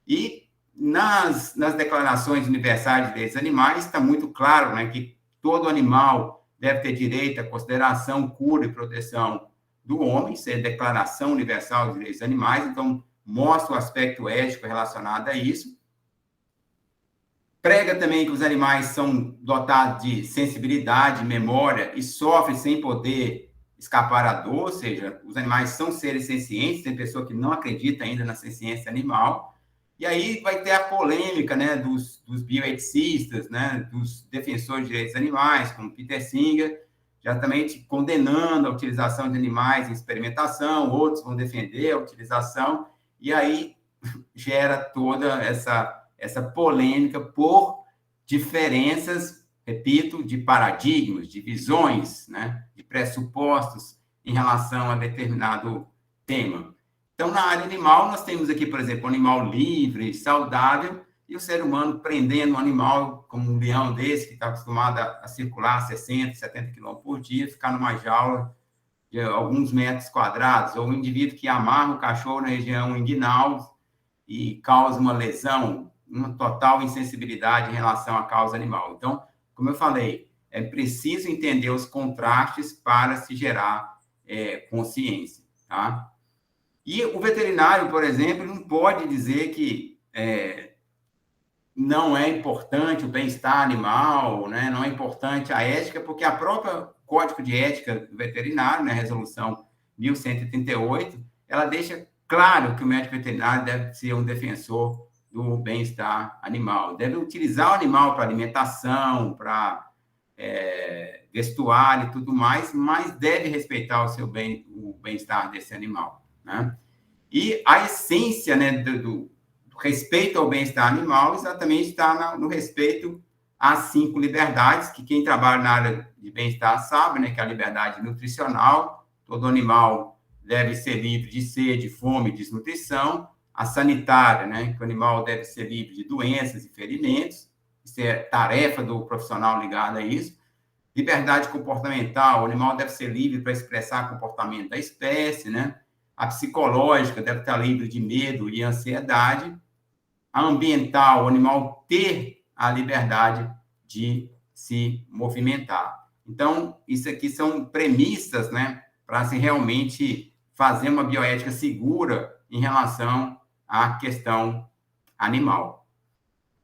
E nas declarações universais de direitos animais, está muito claro, né, que todo animal deve ter direito à consideração, cura e proteção do homem, isso é a Declaração Universal de Direitos Animais, então mostra o aspecto ético relacionado a isso. Prega também que os animais são dotados de sensibilidade, memória e sofrem sem poder escapar à dor, ou seja, os animais são seres sencientes, tem pessoa que não acredita ainda na senciência animal. E aí vai ter a polêmica, né, dos bioeticistas, né, dos defensores de direitos animais, como Peter Singer, exatamente condenando a utilização de animais em experimentação, outros vão defender a utilização, e aí gera toda essa polêmica por diferenças repito, de paradigmas, de visões, né, de pressupostos em relação a determinado tema. Então, na área animal, nós temos aqui, por exemplo, um animal livre, saudável, e o ser humano prendendo um animal como um leão desse, que está acostumado a circular 60, 70 km por dia, ficar numa jaula de alguns metros quadrados, ou um indivíduo que amarra o cachorro na região inguinal e causa uma lesão, uma total insensibilidade em relação à causa animal. Então, como eu falei, é preciso entender os contrastes para se gerar consciência, tá? E o veterinário, por exemplo, não pode dizer que não é importante o bem-estar animal, né? Não é importante a ética, porque a própria Código de Ética do Veterinário, né, Resolução 1138, ela deixa claro que o médico veterinário deve ser um defensor do bem-estar animal, deve utilizar o animal para alimentação, para vestuário e tudo mais, mas deve respeitar o bem-estar desse animal, né? E a essência, né, do respeito ao bem-estar animal exatamente está no respeito às 5 liberdades, que quem trabalha na área de bem-estar sabe, né, que é a liberdade nutricional, todo animal deve ser livre de sede, fome e desnutrição, a sanitária, né, que o animal deve ser livre de doenças e ferimentos, isso é tarefa do profissional ligado a isso, liberdade comportamental, o animal deve ser livre para expressar comportamento da espécie, né, a psicológica deve estar livre de medo e ansiedade, a ambiental, o animal ter a liberdade de se movimentar. Então, isso aqui são premissas, né, para se realmente fazer uma bioética segura em relação à questão animal.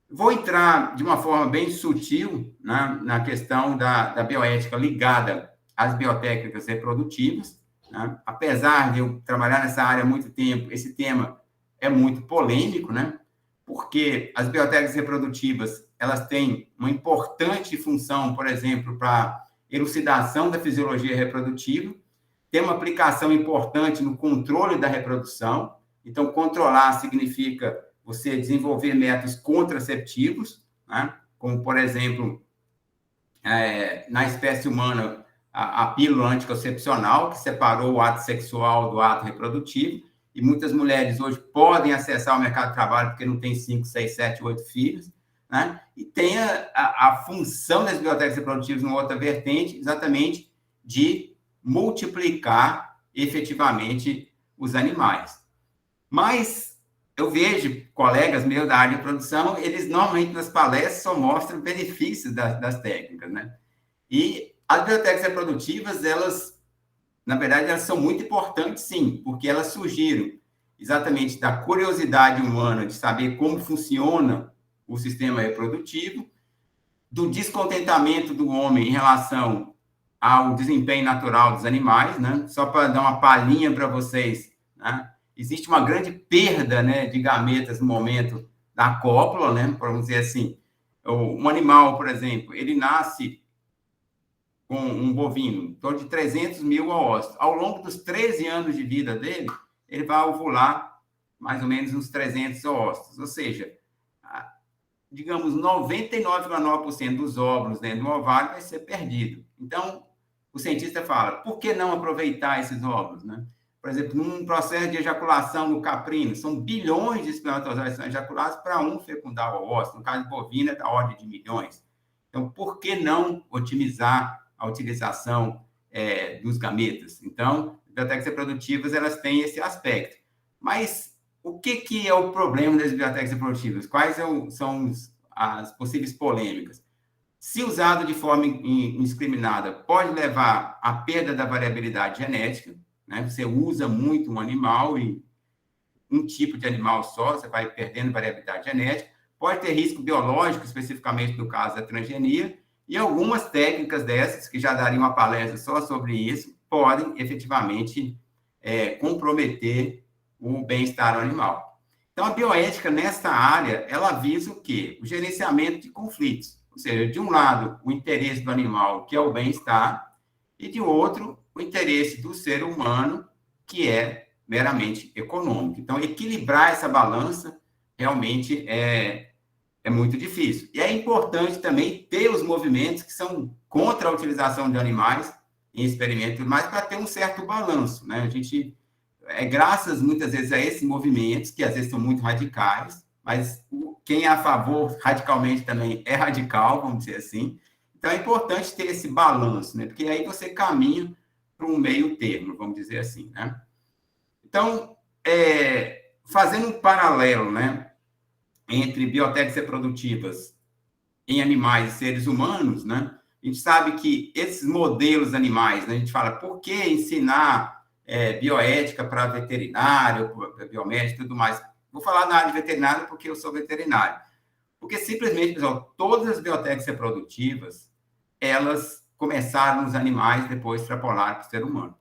Vou entrar de uma forma bem sutil, né, na questão da bioética ligada às biotécnicas reprodutivas, né? Apesar de eu trabalhar nessa área há muito tempo, esse tema é muito polêmico, né? Porque as biotécnicas reprodutivas, elas têm uma importante função, por exemplo, para elucidação da fisiologia reprodutiva, tem uma aplicação importante no controle da reprodução. Então, controlar significa você desenvolver métodos contraceptivos, né? Como, por exemplo, na espécie humana, a pílula anticoncepcional, que separou o ato sexual do ato reprodutivo, e muitas mulheres hoje podem acessar o mercado de trabalho porque não tem 5, 6, 7, 8 filhos, né? E tem a função das biotécnicas reprodutivas numa outra vertente, exatamente de multiplicar efetivamente os animais. Mas eu vejo colegas meus da área de produção, eles normalmente nas palestras só mostram benefícios das técnicas, né? E as biotécnicas reprodutivas, elas, na verdade, elas são muito importantes, sim, porque elas surgiram exatamente da curiosidade humana de saber como funciona o sistema reprodutivo, do descontentamento do homem em relação ao desempenho natural dos animais, né? Só para dar uma palhinha para vocês, né? Existe uma grande perda, né, de gametas no momento da cópula, né? Vamos dizer assim, um animal, por exemplo, ele nasce com um bovino, em torno de 300 mil ovos. Ao longo dos 13 anos de vida dele, ele vai ovular mais ou menos uns 300 ovos. Ou seja, digamos, 99,9% dos óvulos dentro do ovário vai ser perdido. Então, o cientista fala, por que não aproveitar esses óvulos, né? Por exemplo, num processo de ejaculação no caprino, são bilhões de espermatozoides ejaculados para um fecundar o óvulo. No caso de bovino, é da ordem de milhões. Então, por que não otimizar a utilização dos gametas? Então, as biotécnicas reprodutivas, elas têm esse aspecto. Mas o que é o problema das biotécnicas reprodutivas? Quais são as possíveis polêmicas? Se usado de forma indiscriminada, pode levar à perda da variabilidade genética, né? Você usa muito um animal e um tipo de animal só, você vai perdendo variabilidade genética. Pode ter risco biológico, especificamente no caso da transgenia, e algumas técnicas dessas, que já daria uma palestra só sobre isso, podem efetivamente comprometer o bem-estar animal. Então, a bioética, nessa área, ela visa o quê? O gerenciamento de conflitos. Ou seja, de um lado, o interesse do animal, que é o bem-estar, e de outro, o interesse do ser humano, que é meramente econômico. Então, equilibrar essa balança realmente é é muito difícil. E é importante também ter os movimentos que são contra a utilização de animais em experimentos, mas para ter um certo balanço, né? A gente, graças muitas vezes a esses movimentos, que às vezes são muito radicais, mas quem é a favor radicalmente também é radical, vamos dizer assim. Então é importante ter esse balanço, né? Porque aí você caminha para um meio termo, vamos dizer assim, né? Então, fazendo um paralelo, né, entre biotécnicas reprodutivas em animais e seres humanos, né? A gente sabe que esses modelos animais, né, a gente fala, por que ensinar bioética para veterinário, para biomédico e tudo mais? Vou falar na área de veterinário porque eu sou veterinário. Porque simplesmente, pessoal, todas as biotécnicas reprodutivas, elas começaram nos animais, depois extrapolaram para o ser humano,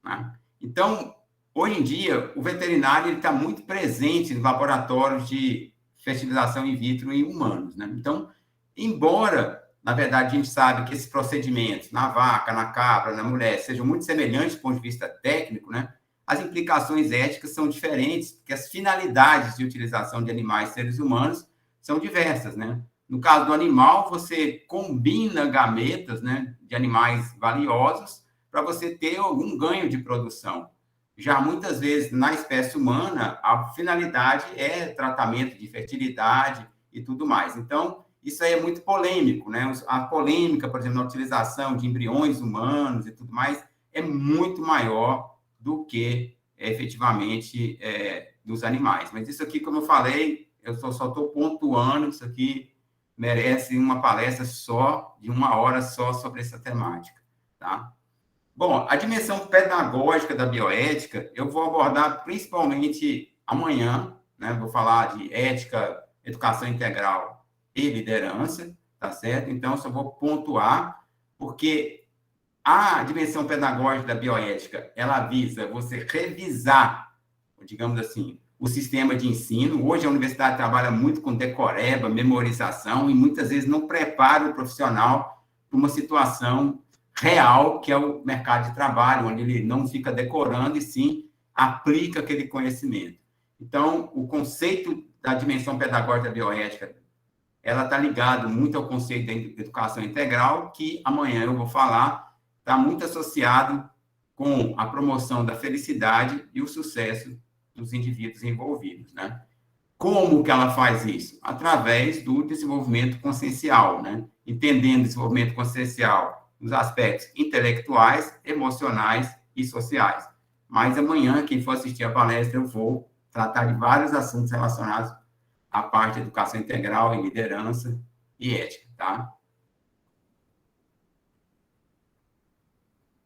né? Então, hoje em dia, o veterinário está muito presente nos laboratórios de fertilização in vitro em humanos, né? Então, embora, na verdade, a gente sabe que esses procedimentos na vaca, na cabra, na mulher, sejam muito semelhantes do ponto de vista técnico, né? As implicações éticas são diferentes, porque as finalidades de utilização de animais e seres humanos são diversas, né? No caso do animal, você combina gametas, né, de animais valiosos para você ter algum ganho de produção. Já muitas vezes, na espécie humana, a finalidade é tratamento de fertilidade e tudo mais. Então, isso aí é muito polêmico, né? A polêmica, por exemplo, na utilização de embriões humanos e tudo mais, é muito maior do que, efetivamente, dos animais. Mas isso aqui, como eu falei, eu só estou pontuando, isso aqui merece uma palestra só, de 1 hora só, sobre essa temática, tá? Bom, a dimensão pedagógica da bioética, eu vou abordar principalmente amanhã, né? Vou falar de ética, educação integral e liderança, tá certo? Então, só vou pontuar, porque a dimensão pedagógica da bioética, ela visa você revisar, digamos assim, o sistema de ensino. Hoje a universidade trabalha muito com decoreba, memorização, e muitas vezes não prepara o profissional para uma situação real, que é o mercado de trabalho, onde ele não fica decorando e sim aplica aquele conhecimento. Então, o conceito da dimensão pedagógica da bioética, ela está ligado muito ao conceito da educação integral, que amanhã eu vou falar, está muito associado com a promoção da felicidade e o sucesso dos indivíduos envolvidos, né? Como que ela faz isso? Através do desenvolvimento consciencial, né? Entendendo o desenvolvimento consciencial nos aspectos intelectuais, emocionais e sociais. Mas amanhã, quem for assistir a palestra, eu vou tratar de vários assuntos relacionados à parte de educação integral, em liderança e ética, tá?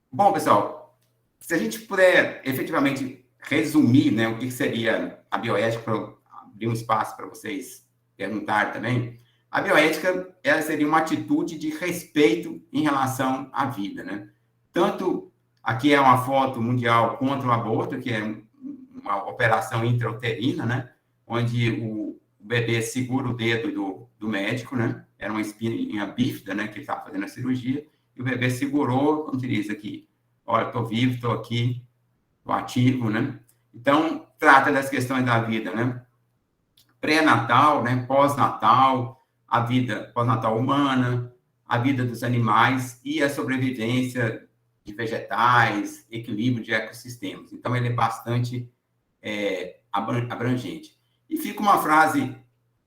Bom, pessoal, se a gente puder efetivamente resumir, né, o que seria a bioética, para abrir um espaço para vocês perguntarem também, a bioética, ela seria uma atitude de respeito em relação à vida, né? Tanto, aqui é uma foto mundial contra o aborto, que é uma operação intrauterina, né? Onde o bebê segura o dedo do médico, né? Era uma espinha bífida, né? Que ele estava fazendo a cirurgia, e o bebê segurou, como se diz aqui, olha, estou vivo, estou aqui, estou ativo, né? Então, trata das questões da vida, né? Pré-natal, né? Pós-natal, a vida pós-natal humana, a vida dos animais e a sobrevivência de vegetais, equilíbrio de ecossistemas. Então, ele é bastante abrangente. E fica uma frase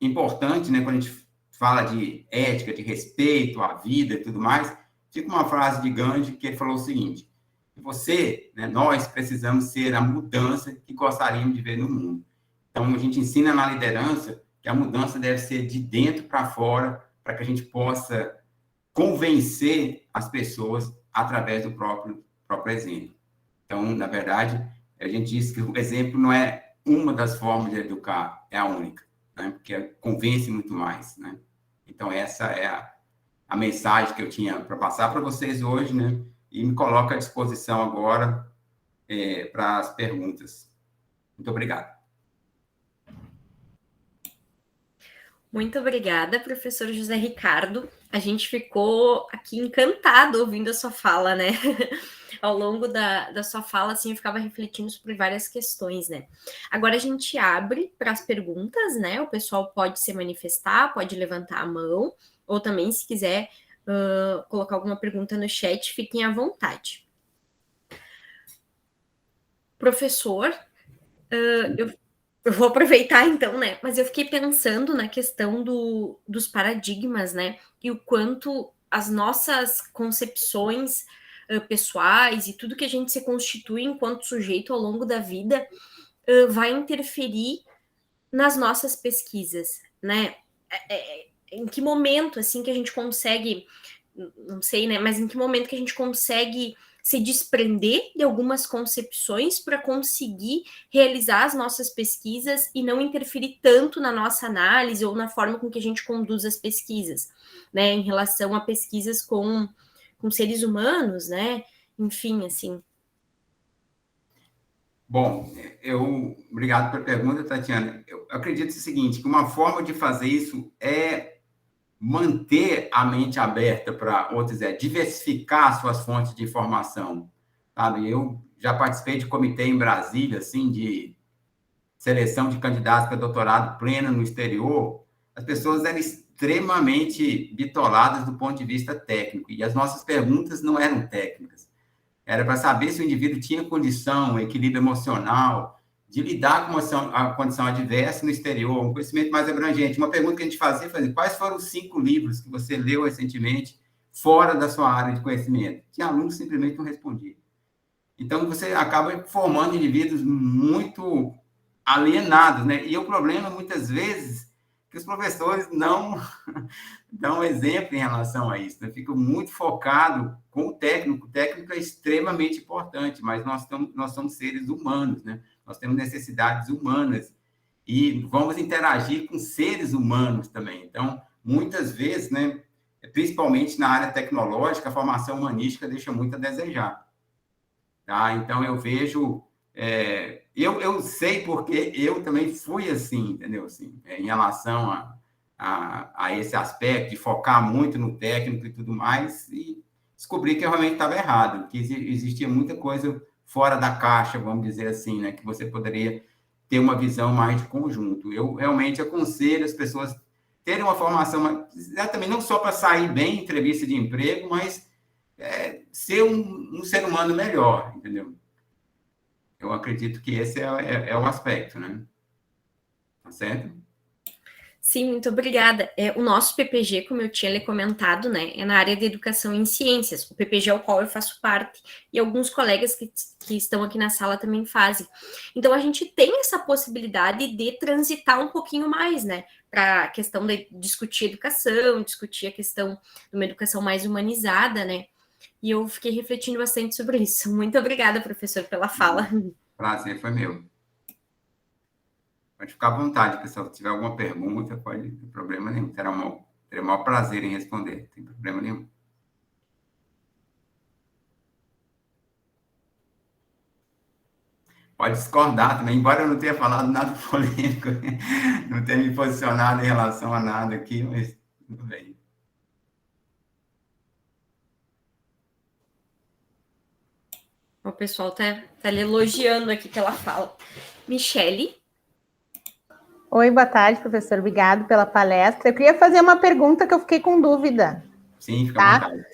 importante, né, quando a gente fala de ética, de respeito à vida e tudo mais, fica uma frase de Gandhi que ele falou o seguinte: você, né, nós precisamos ser a mudança que gostaríamos de ver no mundo. Então, a gente ensina na liderança que a mudança deve ser de dentro para fora, para que a gente possa convencer as pessoas através do próprio exemplo. Então, na verdade, a gente diz que o exemplo não é uma das formas de educar, é a única, né? Porque convence muito mais, né? Então, essa é a mensagem que eu tinha para passar para vocês hoje, né? E me coloco à disposição agora para as perguntas. Muito obrigado. Muito obrigada, professor José Ricardo. A gente ficou aqui encantado ouvindo a sua fala, né? ao longo da sua fala, assim, eu ficava refletindo sobre várias questões, né? Agora a gente abre para as perguntas, né? O pessoal pode se manifestar, pode levantar a mão, ou também, se quiser colocar alguma pergunta no chat, fiquem à vontade. Professor, eu vou aproveitar então, né? Mas eu fiquei pensando na questão dos paradigmas, né? E o quanto as nossas concepções pessoais e tudo que a gente se constitui enquanto sujeito ao longo da vida vai interferir nas nossas pesquisas, né? Em que momento, assim, que a gente consegue, não sei, né? Mas em que momento que a gente consegue se desprender de algumas concepções para conseguir realizar as nossas pesquisas e não interferir tanto na nossa análise ou na forma com que a gente conduz as pesquisas, né? Em relação a pesquisas com seres humanos, né? Enfim, assim. Bom, obrigado pela pergunta, Tatiana. Eu acredito o seguinte, que uma forma de fazer isso é manter a mente aberta para outros, diversificar suas fontes de informação, sabe? Eu já participei de comitê em Brasília, assim, de seleção de candidatos para doutorado pleno no exterior. As pessoas eram extremamente bitoladas do ponto de vista técnico, e as nossas perguntas não eram técnicas. Era para saber se o indivíduo tinha condição, equilíbrio emocional, de lidar com uma condição adversa no exterior, um conhecimento mais abrangente. Uma pergunta que a gente fazia, quais foram os 5 livros que você leu recentemente fora da sua área de conhecimento? Tinha alunos que simplesmente não respondiam. Então, você acaba formando indivíduos muito alienados, né? E o problema, muitas vezes, que os professores não dão exemplo em relação a isso, né? Ficam muito focados com o técnico. O técnico é extremamente importante, mas nós somos seres humanos, né? Nós temos necessidades humanas e vamos interagir com seres humanos também. Então, muitas vezes, né, principalmente na área tecnológica, a formação humanística deixa muito a desejar. Tá? Então, eu vejo... eu sei porque eu também fui assim, entendeu? Assim, em relação a esse aspecto de focar muito no técnico e tudo mais, e descobri que eu realmente estava errado, que existia muita coisa fora da caixa, vamos dizer assim, né? Que você poderia ter uma visão mais de conjunto. Eu realmente aconselho as pessoas terem uma formação, exatamente, não só para sair bem em entrevista de emprego, mas ser um ser humano melhor, entendeu? Eu acredito que esse é o aspecto, né? Tá certo? Sim, muito obrigada. O nosso PPG, como eu tinha lhe comentado, né, é na área de educação em ciências, o PPG ao qual eu faço parte, e alguns colegas que estão aqui na sala também fazem. Então, a gente tem essa possibilidade de transitar um pouquinho mais, né, para a questão de discutir educação, discutir a questão de uma educação mais humanizada, né, e eu fiquei refletindo bastante sobre isso. Muito obrigada, professor, pela fala. Prazer foi meu. Pode ficar à vontade, pessoal. Se tiver alguma pergunta, pode, não tem problema nenhum. Terei o maior prazer em responder, não tem problema nenhum. Pode discordar também, embora eu não tenha falado nada polêmico, não tenha me posicionado em relação a nada aqui, mas tudo bem. O pessoal tá lhe elogiando aqui pela fala. Michele? Oi, boa tarde, professor. Obrigado pela palestra. Eu queria fazer uma pergunta que eu fiquei com dúvida. Sim, fica à vontade.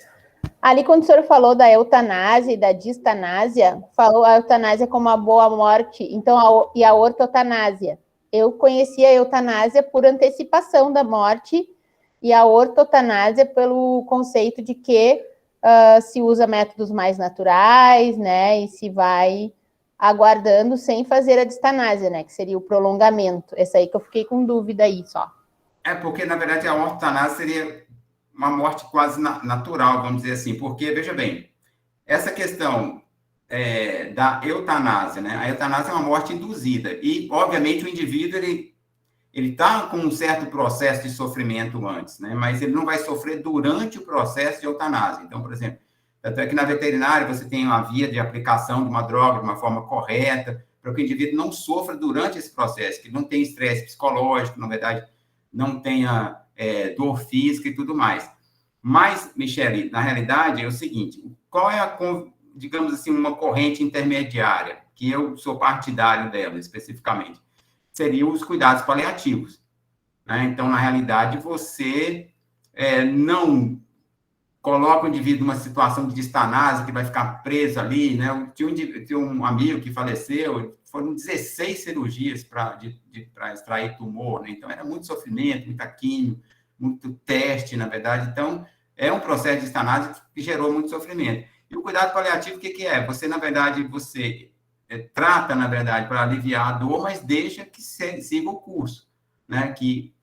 Ali, quando o senhor falou da eutanásia e da distanásia, falou a eutanásia como a boa morte, então, e a ortotanásia. Eu conhecia a eutanásia por antecipação da morte e a ortotanásia pelo conceito de que se usa métodos mais naturais, né, e se vai aguardando sem fazer a distanásia, né, que seria o prolongamento. Essa aí que eu fiquei com dúvida aí, só. Porque, na verdade, a ortotanásia seria uma morte quase natural, vamos dizer assim, porque, veja bem, essa questão da eutanásia, né, a eutanásia é uma morte induzida, e, obviamente, o indivíduo, ele está com um certo processo de sofrimento antes, né, mas ele não vai sofrer durante o processo de eutanásia. Então, por exemplo, tanto é que na veterinária você tem uma via de aplicação de uma droga de uma forma correta, para que o indivíduo não sofra durante esse processo, que não tenha estresse psicológico, na verdade, não tenha dor física e tudo mais. Mas, Michele, na realidade é o seguinte, qual é digamos assim, uma corrente intermediária, que eu sou partidário dela, especificamente, seriam os cuidados paliativos, né? Então, na realidade, você não coloca o indivíduo numa situação de distanase, que vai ficar preso ali, né? Tinha um amigo que faleceu, foram 16 cirurgias para extrair tumor, né? Então, era muito sofrimento, muita químio, muito teste, na verdade. Então, é um processo de distanase que gerou muito sofrimento. E o cuidado paliativo, o que é? Você, na verdade, trata, na verdade, para aliviar a dor, mas deixa que siga o curso, né? Que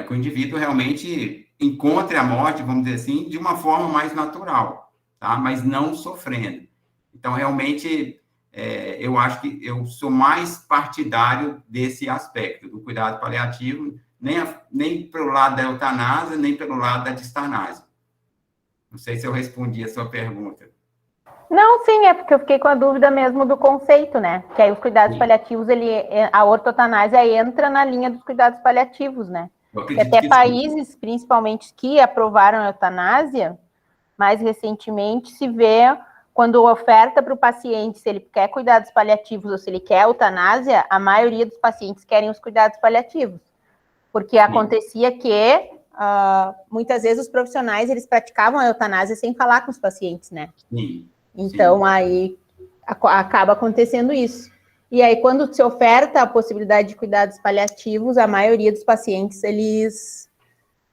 o indivíduo realmente encontre a morte, vamos dizer assim, de uma forma mais natural, tá? Mas não sofrendo. Então, realmente, eu acho que eu sou mais partidário desse aspecto, do cuidado paliativo, nem pelo lado da eutanásia, nem pelo lado da distanásia. Não sei se eu respondi a sua pergunta. Não, sim, é porque eu fiquei com a dúvida mesmo do conceito, né? Que aí os cuidados paliativos, a ortotanásia entra na linha dos cuidados paliativos, né? E até países, principalmente, que aprovaram a eutanásia, mais recentemente, se vê, quando oferta para o paciente se ele quer cuidados paliativos ou se ele quer eutanásia, a maioria dos pacientes querem os cuidados paliativos. Porque acontecia que, muitas vezes, os profissionais, eles praticavam a eutanásia sem falar com os pacientes, né? Sim. Então, aí acaba acontecendo isso. E aí, quando se oferta a possibilidade de cuidados paliativos, a maioria dos pacientes, eles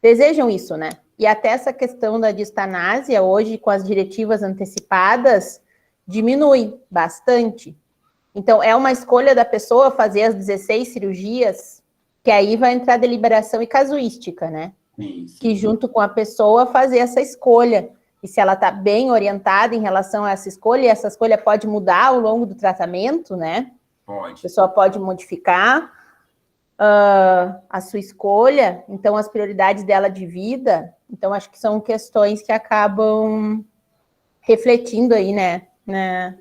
desejam isso, né? E até essa questão da distanásia, hoje, com as diretivas antecipadas, diminui bastante. Então, é uma escolha da pessoa fazer as 16 cirurgias, que aí vai entrar deliberação e casuística, né? Sim. Que junto com a pessoa fazer essa escolha. E se ela está bem orientada em relação a essa escolha, e essa escolha pode mudar ao longo do tratamento, né? Pode. A pessoa pode modificar a sua escolha, então as prioridades dela de vida. Então, acho que são questões que acabam refletindo aí, né?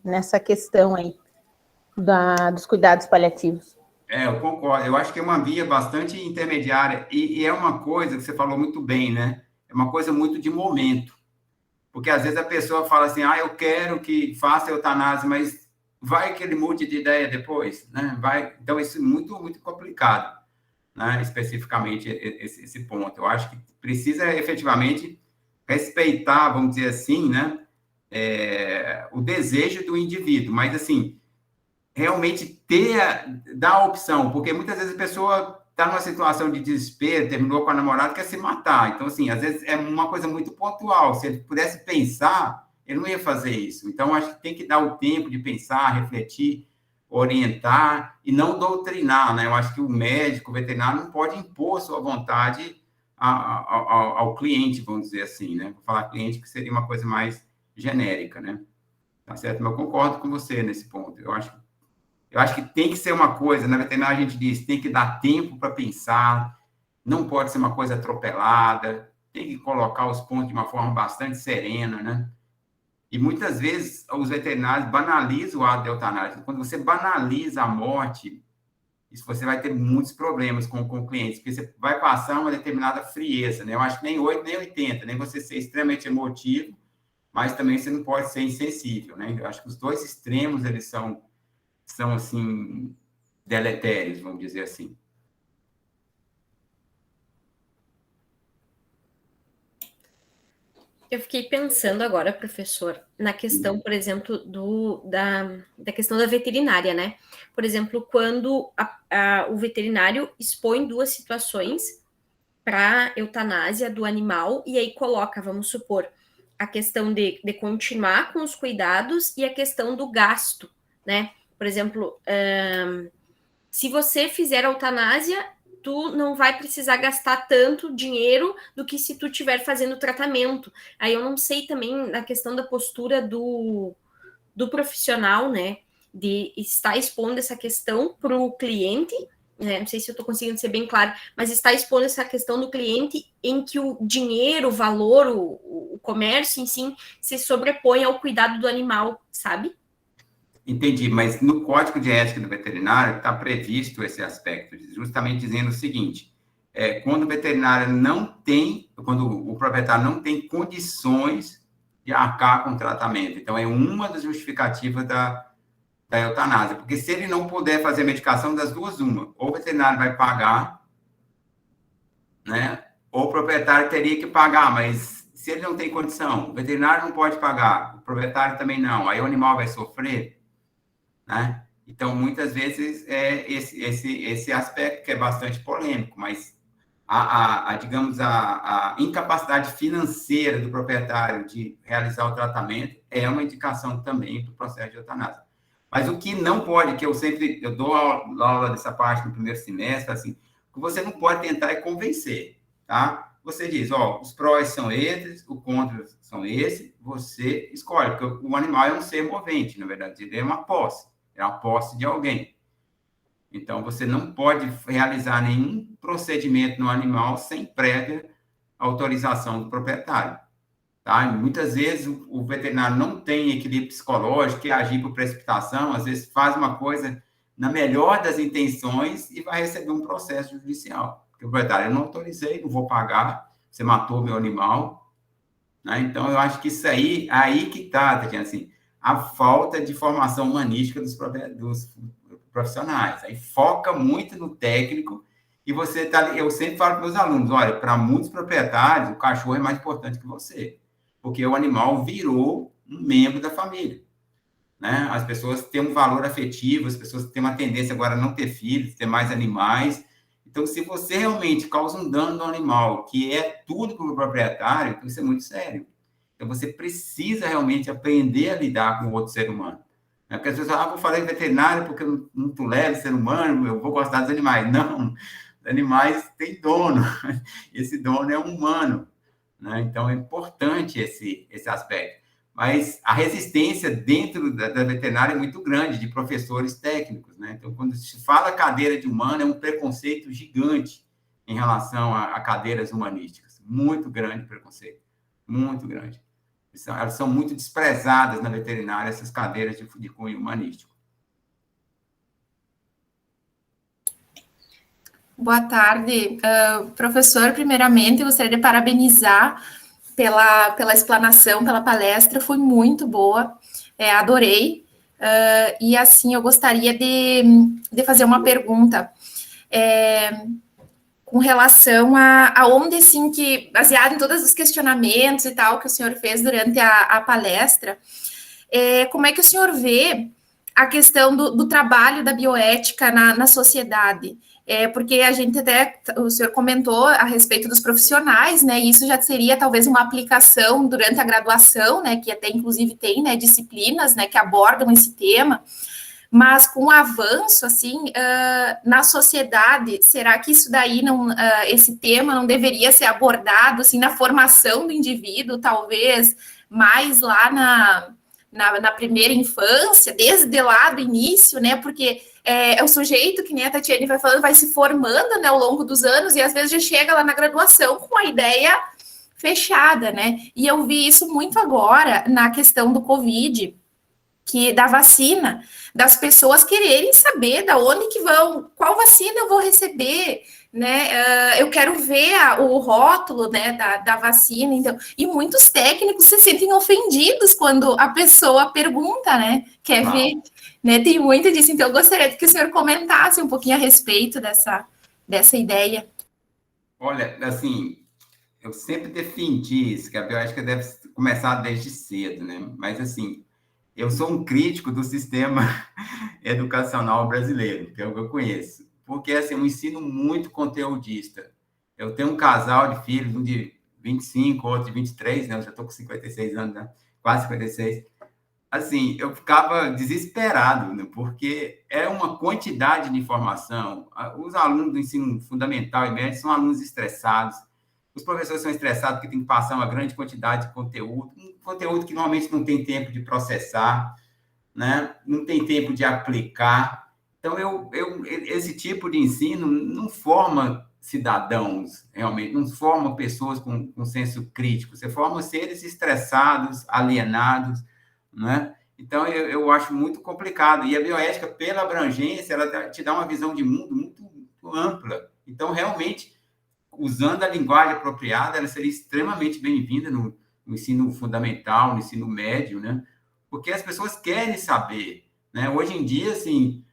Nessa questão aí dos cuidados paliativos. Eu concordo. Eu acho que é uma via bastante intermediária e é uma coisa que você falou muito bem, né? É uma coisa muito de momento. Porque, às vezes, a pessoa fala assim, eu quero que faça eutanásia, mas vai que ele mude de ideia depois, né? Então, isso é muito, muito complicado, né? Especificamente esse ponto. Eu acho que precisa, efetivamente, respeitar, vamos dizer assim, né? O desejo do indivíduo, mas, assim, realmente dar a opção, porque muitas vezes a pessoa está numa situação de desespero, terminou com a namorada, quer se matar. Então, assim, às vezes é uma coisa muito pontual. Se ele pudesse pensar, ele não ia fazer isso. Então, acho que tem que dar o tempo de pensar, refletir, orientar e não doutrinar, né? Eu acho que o médico, o veterinário, não pode impor sua vontade ao cliente, vamos dizer assim, né? Vou falar cliente, que seria uma coisa mais genérica, né? Tá certo? Mas eu concordo com você nesse ponto. Eu acho que tem que ser uma coisa, na veterinária a gente diz, tem que dar tempo para pensar, não pode ser uma coisa atropelada, tem que colocar os pontos de uma forma bastante serena, né? E muitas vezes os veterinários banalizam o ato da eutanásia. Quando você banaliza a morte, isso você vai ter muitos problemas com clientes, porque você vai passar uma determinada frieza, né? Eu acho que nem 8, nem 80, nem você ser extremamente emotivo, mas também você não pode ser insensível, né? Eu acho que os dois extremos, eles são assim, deletérios, vamos dizer assim. Eu fiquei pensando agora, professor, na questão, por exemplo, da questão da veterinária, né? Por exemplo, quando o veterinário expõe duas situações para eutanásia do animal, e aí coloca, vamos supor, a questão de continuar com os cuidados e a questão do gasto, né? Por exemplo, se você fizer a eutanásia, tu não vai precisar gastar tanto dinheiro do que se tu estiver fazendo tratamento. Aí eu não sei também na questão da postura do profissional, né? De estar expondo essa questão para o cliente, né? Não sei se eu estou conseguindo ser bem claro, mas está expondo essa questão do cliente em que o dinheiro, o valor, o comércio em si, se sobrepõe ao cuidado do animal, sabe? Entendi, mas no Código de Ética do Veterinário está previsto esse aspecto, justamente dizendo o seguinte, quando o veterinário quando o proprietário não tem condições de arcar com o tratamento. Então, é uma das justificativas da eutanásia, porque se ele não puder fazer a medicação, das duas, uma, ou o veterinário vai pagar, né, ou o proprietário teria que pagar, mas se ele não tem condição, o veterinário não pode pagar, o proprietário também não, aí o animal vai sofrer, né? Então, muitas vezes, é esse aspecto que é bastante polêmico, mas digamos, a incapacidade financeira do proprietário de realizar o tratamento é uma indicação também para o processo de eutanásia. Mas o que não pode, que eu dou aula dessa parte no primeiro semestre, assim, que você não pode tentar é convencer, tá? Você diz, ó, os prós são esses, os contras são esses, você escolhe, porque o animal é um ser movente, na verdade, ele é uma posse de alguém. Então, você não pode realizar nenhum procedimento no animal sem prévia autorização do proprietário. Tá? E muitas vezes o veterinário não tem equilíbrio psicológico, quer agir por precipitação, às vezes faz uma coisa na melhor das intenções e vai receber um processo judicial. Porque o proprietário, eu não autorizei, não vou pagar, você matou meu animal. Né? Então, eu acho que isso aí que está, Tatiana, assim, a falta de formação humanística dos profissionais. Aí foca muito no técnico e eu sempre falo para meus alunos, olha, para muitos proprietários, o cachorro é mais importante que você, porque o animal virou um membro da família, né? As pessoas têm um valor afetivo, as pessoas têm uma tendência agora a não ter filhos, ter mais animais. Então, se você realmente causa um dano no animal, que é tudo para o proprietário, então isso é muito sério. Então, você precisa realmente aprender a lidar com o outro ser humano. Porque as pessoas falam, vou falar em veterinário porque eu não tolero ser humano, eu vou gostar dos animais. Não, os animais têm dono. Esse dono é um humano. Né? Então, é importante esse aspecto. Mas a resistência dentro da veterinária é muito grande, de professores técnicos. Né? Então, quando se fala cadeira de humano, é um preconceito gigante em relação a cadeiras humanísticas. Muito grande preconceito. Muito grande. Elas são muito desprezadas na veterinária, essas cadeiras de cunho humanístico. Boa tarde. Professor, primeiramente, eu gostaria de parabenizar pela explanação, pela palestra, foi muito boa, adorei. E, assim, eu gostaria de fazer uma pergunta. Com relação a onde, assim, que, baseado em todos os questionamentos e tal que o senhor fez durante a palestra, como é que o senhor vê a questão do trabalho da bioética na sociedade? Porque a gente até, o senhor comentou a respeito dos profissionais, né, e isso já seria talvez uma aplicação durante a graduação, né, que até inclusive tem, né, disciplinas, né, que abordam esse tema. Mas com o avanço, assim, na sociedade, será que isso daí esse tema não deveria ser abordado, assim, na formação do indivíduo, talvez mais lá na primeira infância, desde lá do início, né, porque é o sujeito, que nem a Tatiane vai falando, vai se formando, né, ao longo dos anos, e às vezes já chega lá na graduação com a ideia fechada, né, e eu vi isso muito agora na questão do Covid, da vacina, das pessoas quererem saber da onde que vão, qual vacina eu vou receber, né? Eu quero ver o rótulo, né, da vacina, então, e muitos técnicos se sentem ofendidos quando a pessoa pergunta, né? Quer ver, né? Tem muito disso, então eu gostaria que o senhor comentasse um pouquinho a respeito dessa ideia. Olha, assim, eu sempre defendi isso, que a bioética deve começar desde cedo, né? Mas, assim, eu sou um crítico do sistema educacional brasileiro, que é o que eu conheço, porque assim, um ensino muito conteudista. Eu tenho um casal de filhos, um de 25, outro de 23, né? Eu já estou com 56 anos, né? Quase 56. Assim, eu ficava desesperado, né? Porque é uma quantidade de informação. Os alunos do ensino fundamental e médio são alunos estressados. Os professores são estressados porque tem que passar uma grande quantidade de conteúdo, um conteúdo que normalmente não tem tempo de processar, né? Não tem tempo de aplicar. Então, esse tipo de ensino não forma cidadãos, realmente, não forma pessoas com senso crítico, você forma seres estressados, alienados, né? Então, eu acho muito complicado. E a bioética, pela abrangência, ela te dá uma visão de mundo muito, muito ampla. Então, realmente, usando a linguagem apropriada, ela seria extremamente bem-vinda no no ensino fundamental, no ensino médio, né? Porque as pessoas querem saber, né? Hoje em dia, assim,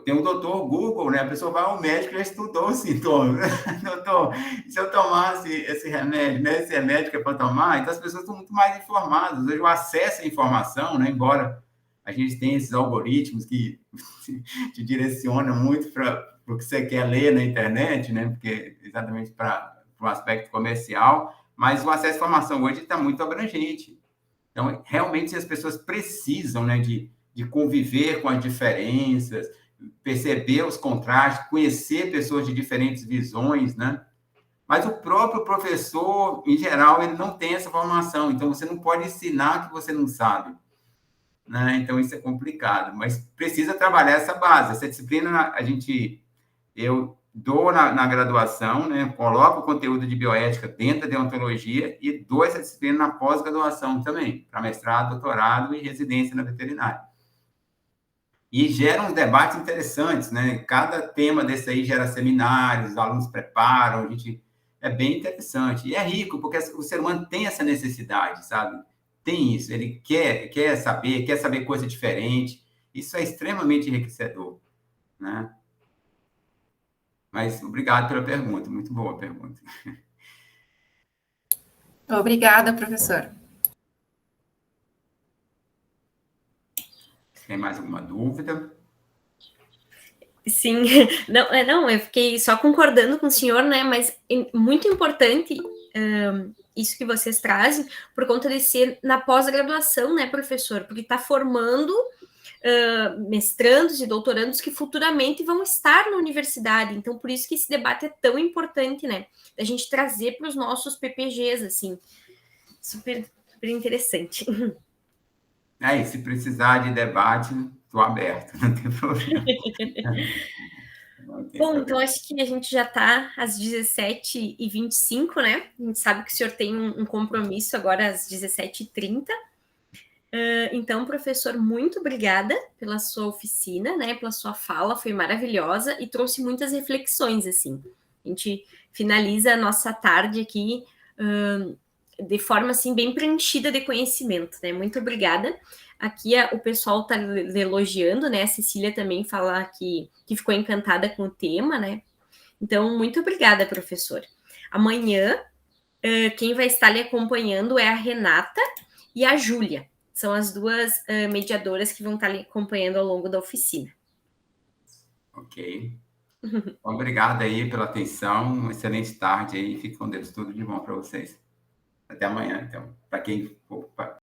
tem o doutor Google, né? A pessoa vai ao médico e já estudou os sintomas. Doutor, se eu tomasse esse remédio, né? Esse remédio que é para tomar, então as pessoas estão muito mais informadas. Hoje o acesso à informação, né? Embora a gente tenha esses algoritmos que te direcionam muito para o que você quer ler na internet, né? Porque exatamente para o aspecto comercial, mas o acesso à informação hoje está muito abrangente. Então, realmente, as pessoas precisam, né, de conviver com as diferenças, perceber os contrastes, conhecer pessoas de diferentes visões, né? Mas o próprio professor, em geral, ele não tem essa formação, então você não pode ensinar que você não sabe, né? Então, isso é complicado, mas precisa trabalhar essa base. Essa disciplina, eu dou na graduação, né? Coloco o conteúdo de bioética dentro da deontologia e dou essa disciplina na pós-graduação também, para mestrado, doutorado e residência na veterinária. E gera uns debates interessantes, né? Cada tema desse aí gera seminários, os alunos preparam, é bem interessante. E é rico, porque o ser humano tem essa necessidade, sabe? Tem isso, ele quer saber coisa diferente. Isso é extremamente enriquecedor, né? Mas obrigado pela pergunta, muito boa a pergunta. Obrigada, professor. Tem mais alguma dúvida? Sim, não, eu fiquei só concordando com o senhor, né? Mas muito importante isso que vocês trazem, por conta de ser na pós-graduação, né, professor? Porque está formando mestrandos e doutorandos que futuramente vão estar na universidade. Então, por isso que esse debate é tão importante, né? A gente trazer para os nossos PPGs, assim. Super, super interessante. E se precisar de debate, estou aberto, não tem problema. Bom, então acho que a gente já está às 17h25, né? A gente sabe que o senhor tem um compromisso agora às 17h30. Então, professor, muito obrigada pela sua oficina, né? Pela sua fala, foi maravilhosa e trouxe muitas reflexões, assim. A gente finaliza a nossa tarde aqui de forma, assim, bem preenchida de conhecimento, né? Muito obrigada. Aqui o pessoal está elogiando, né? A Cecília também fala que ficou encantada com o tema, né? Então, muito obrigada, professor. Amanhã, quem vai estar lhe acompanhando é a Renata e a Júlia. São as duas mediadoras que vão estar lhe acompanhando ao longo da oficina. Ok. Obrigado aí pela atenção. Uma excelente tarde aí. Fique com Deus. Tudo de bom para vocês. Até amanhã, então. Para quem for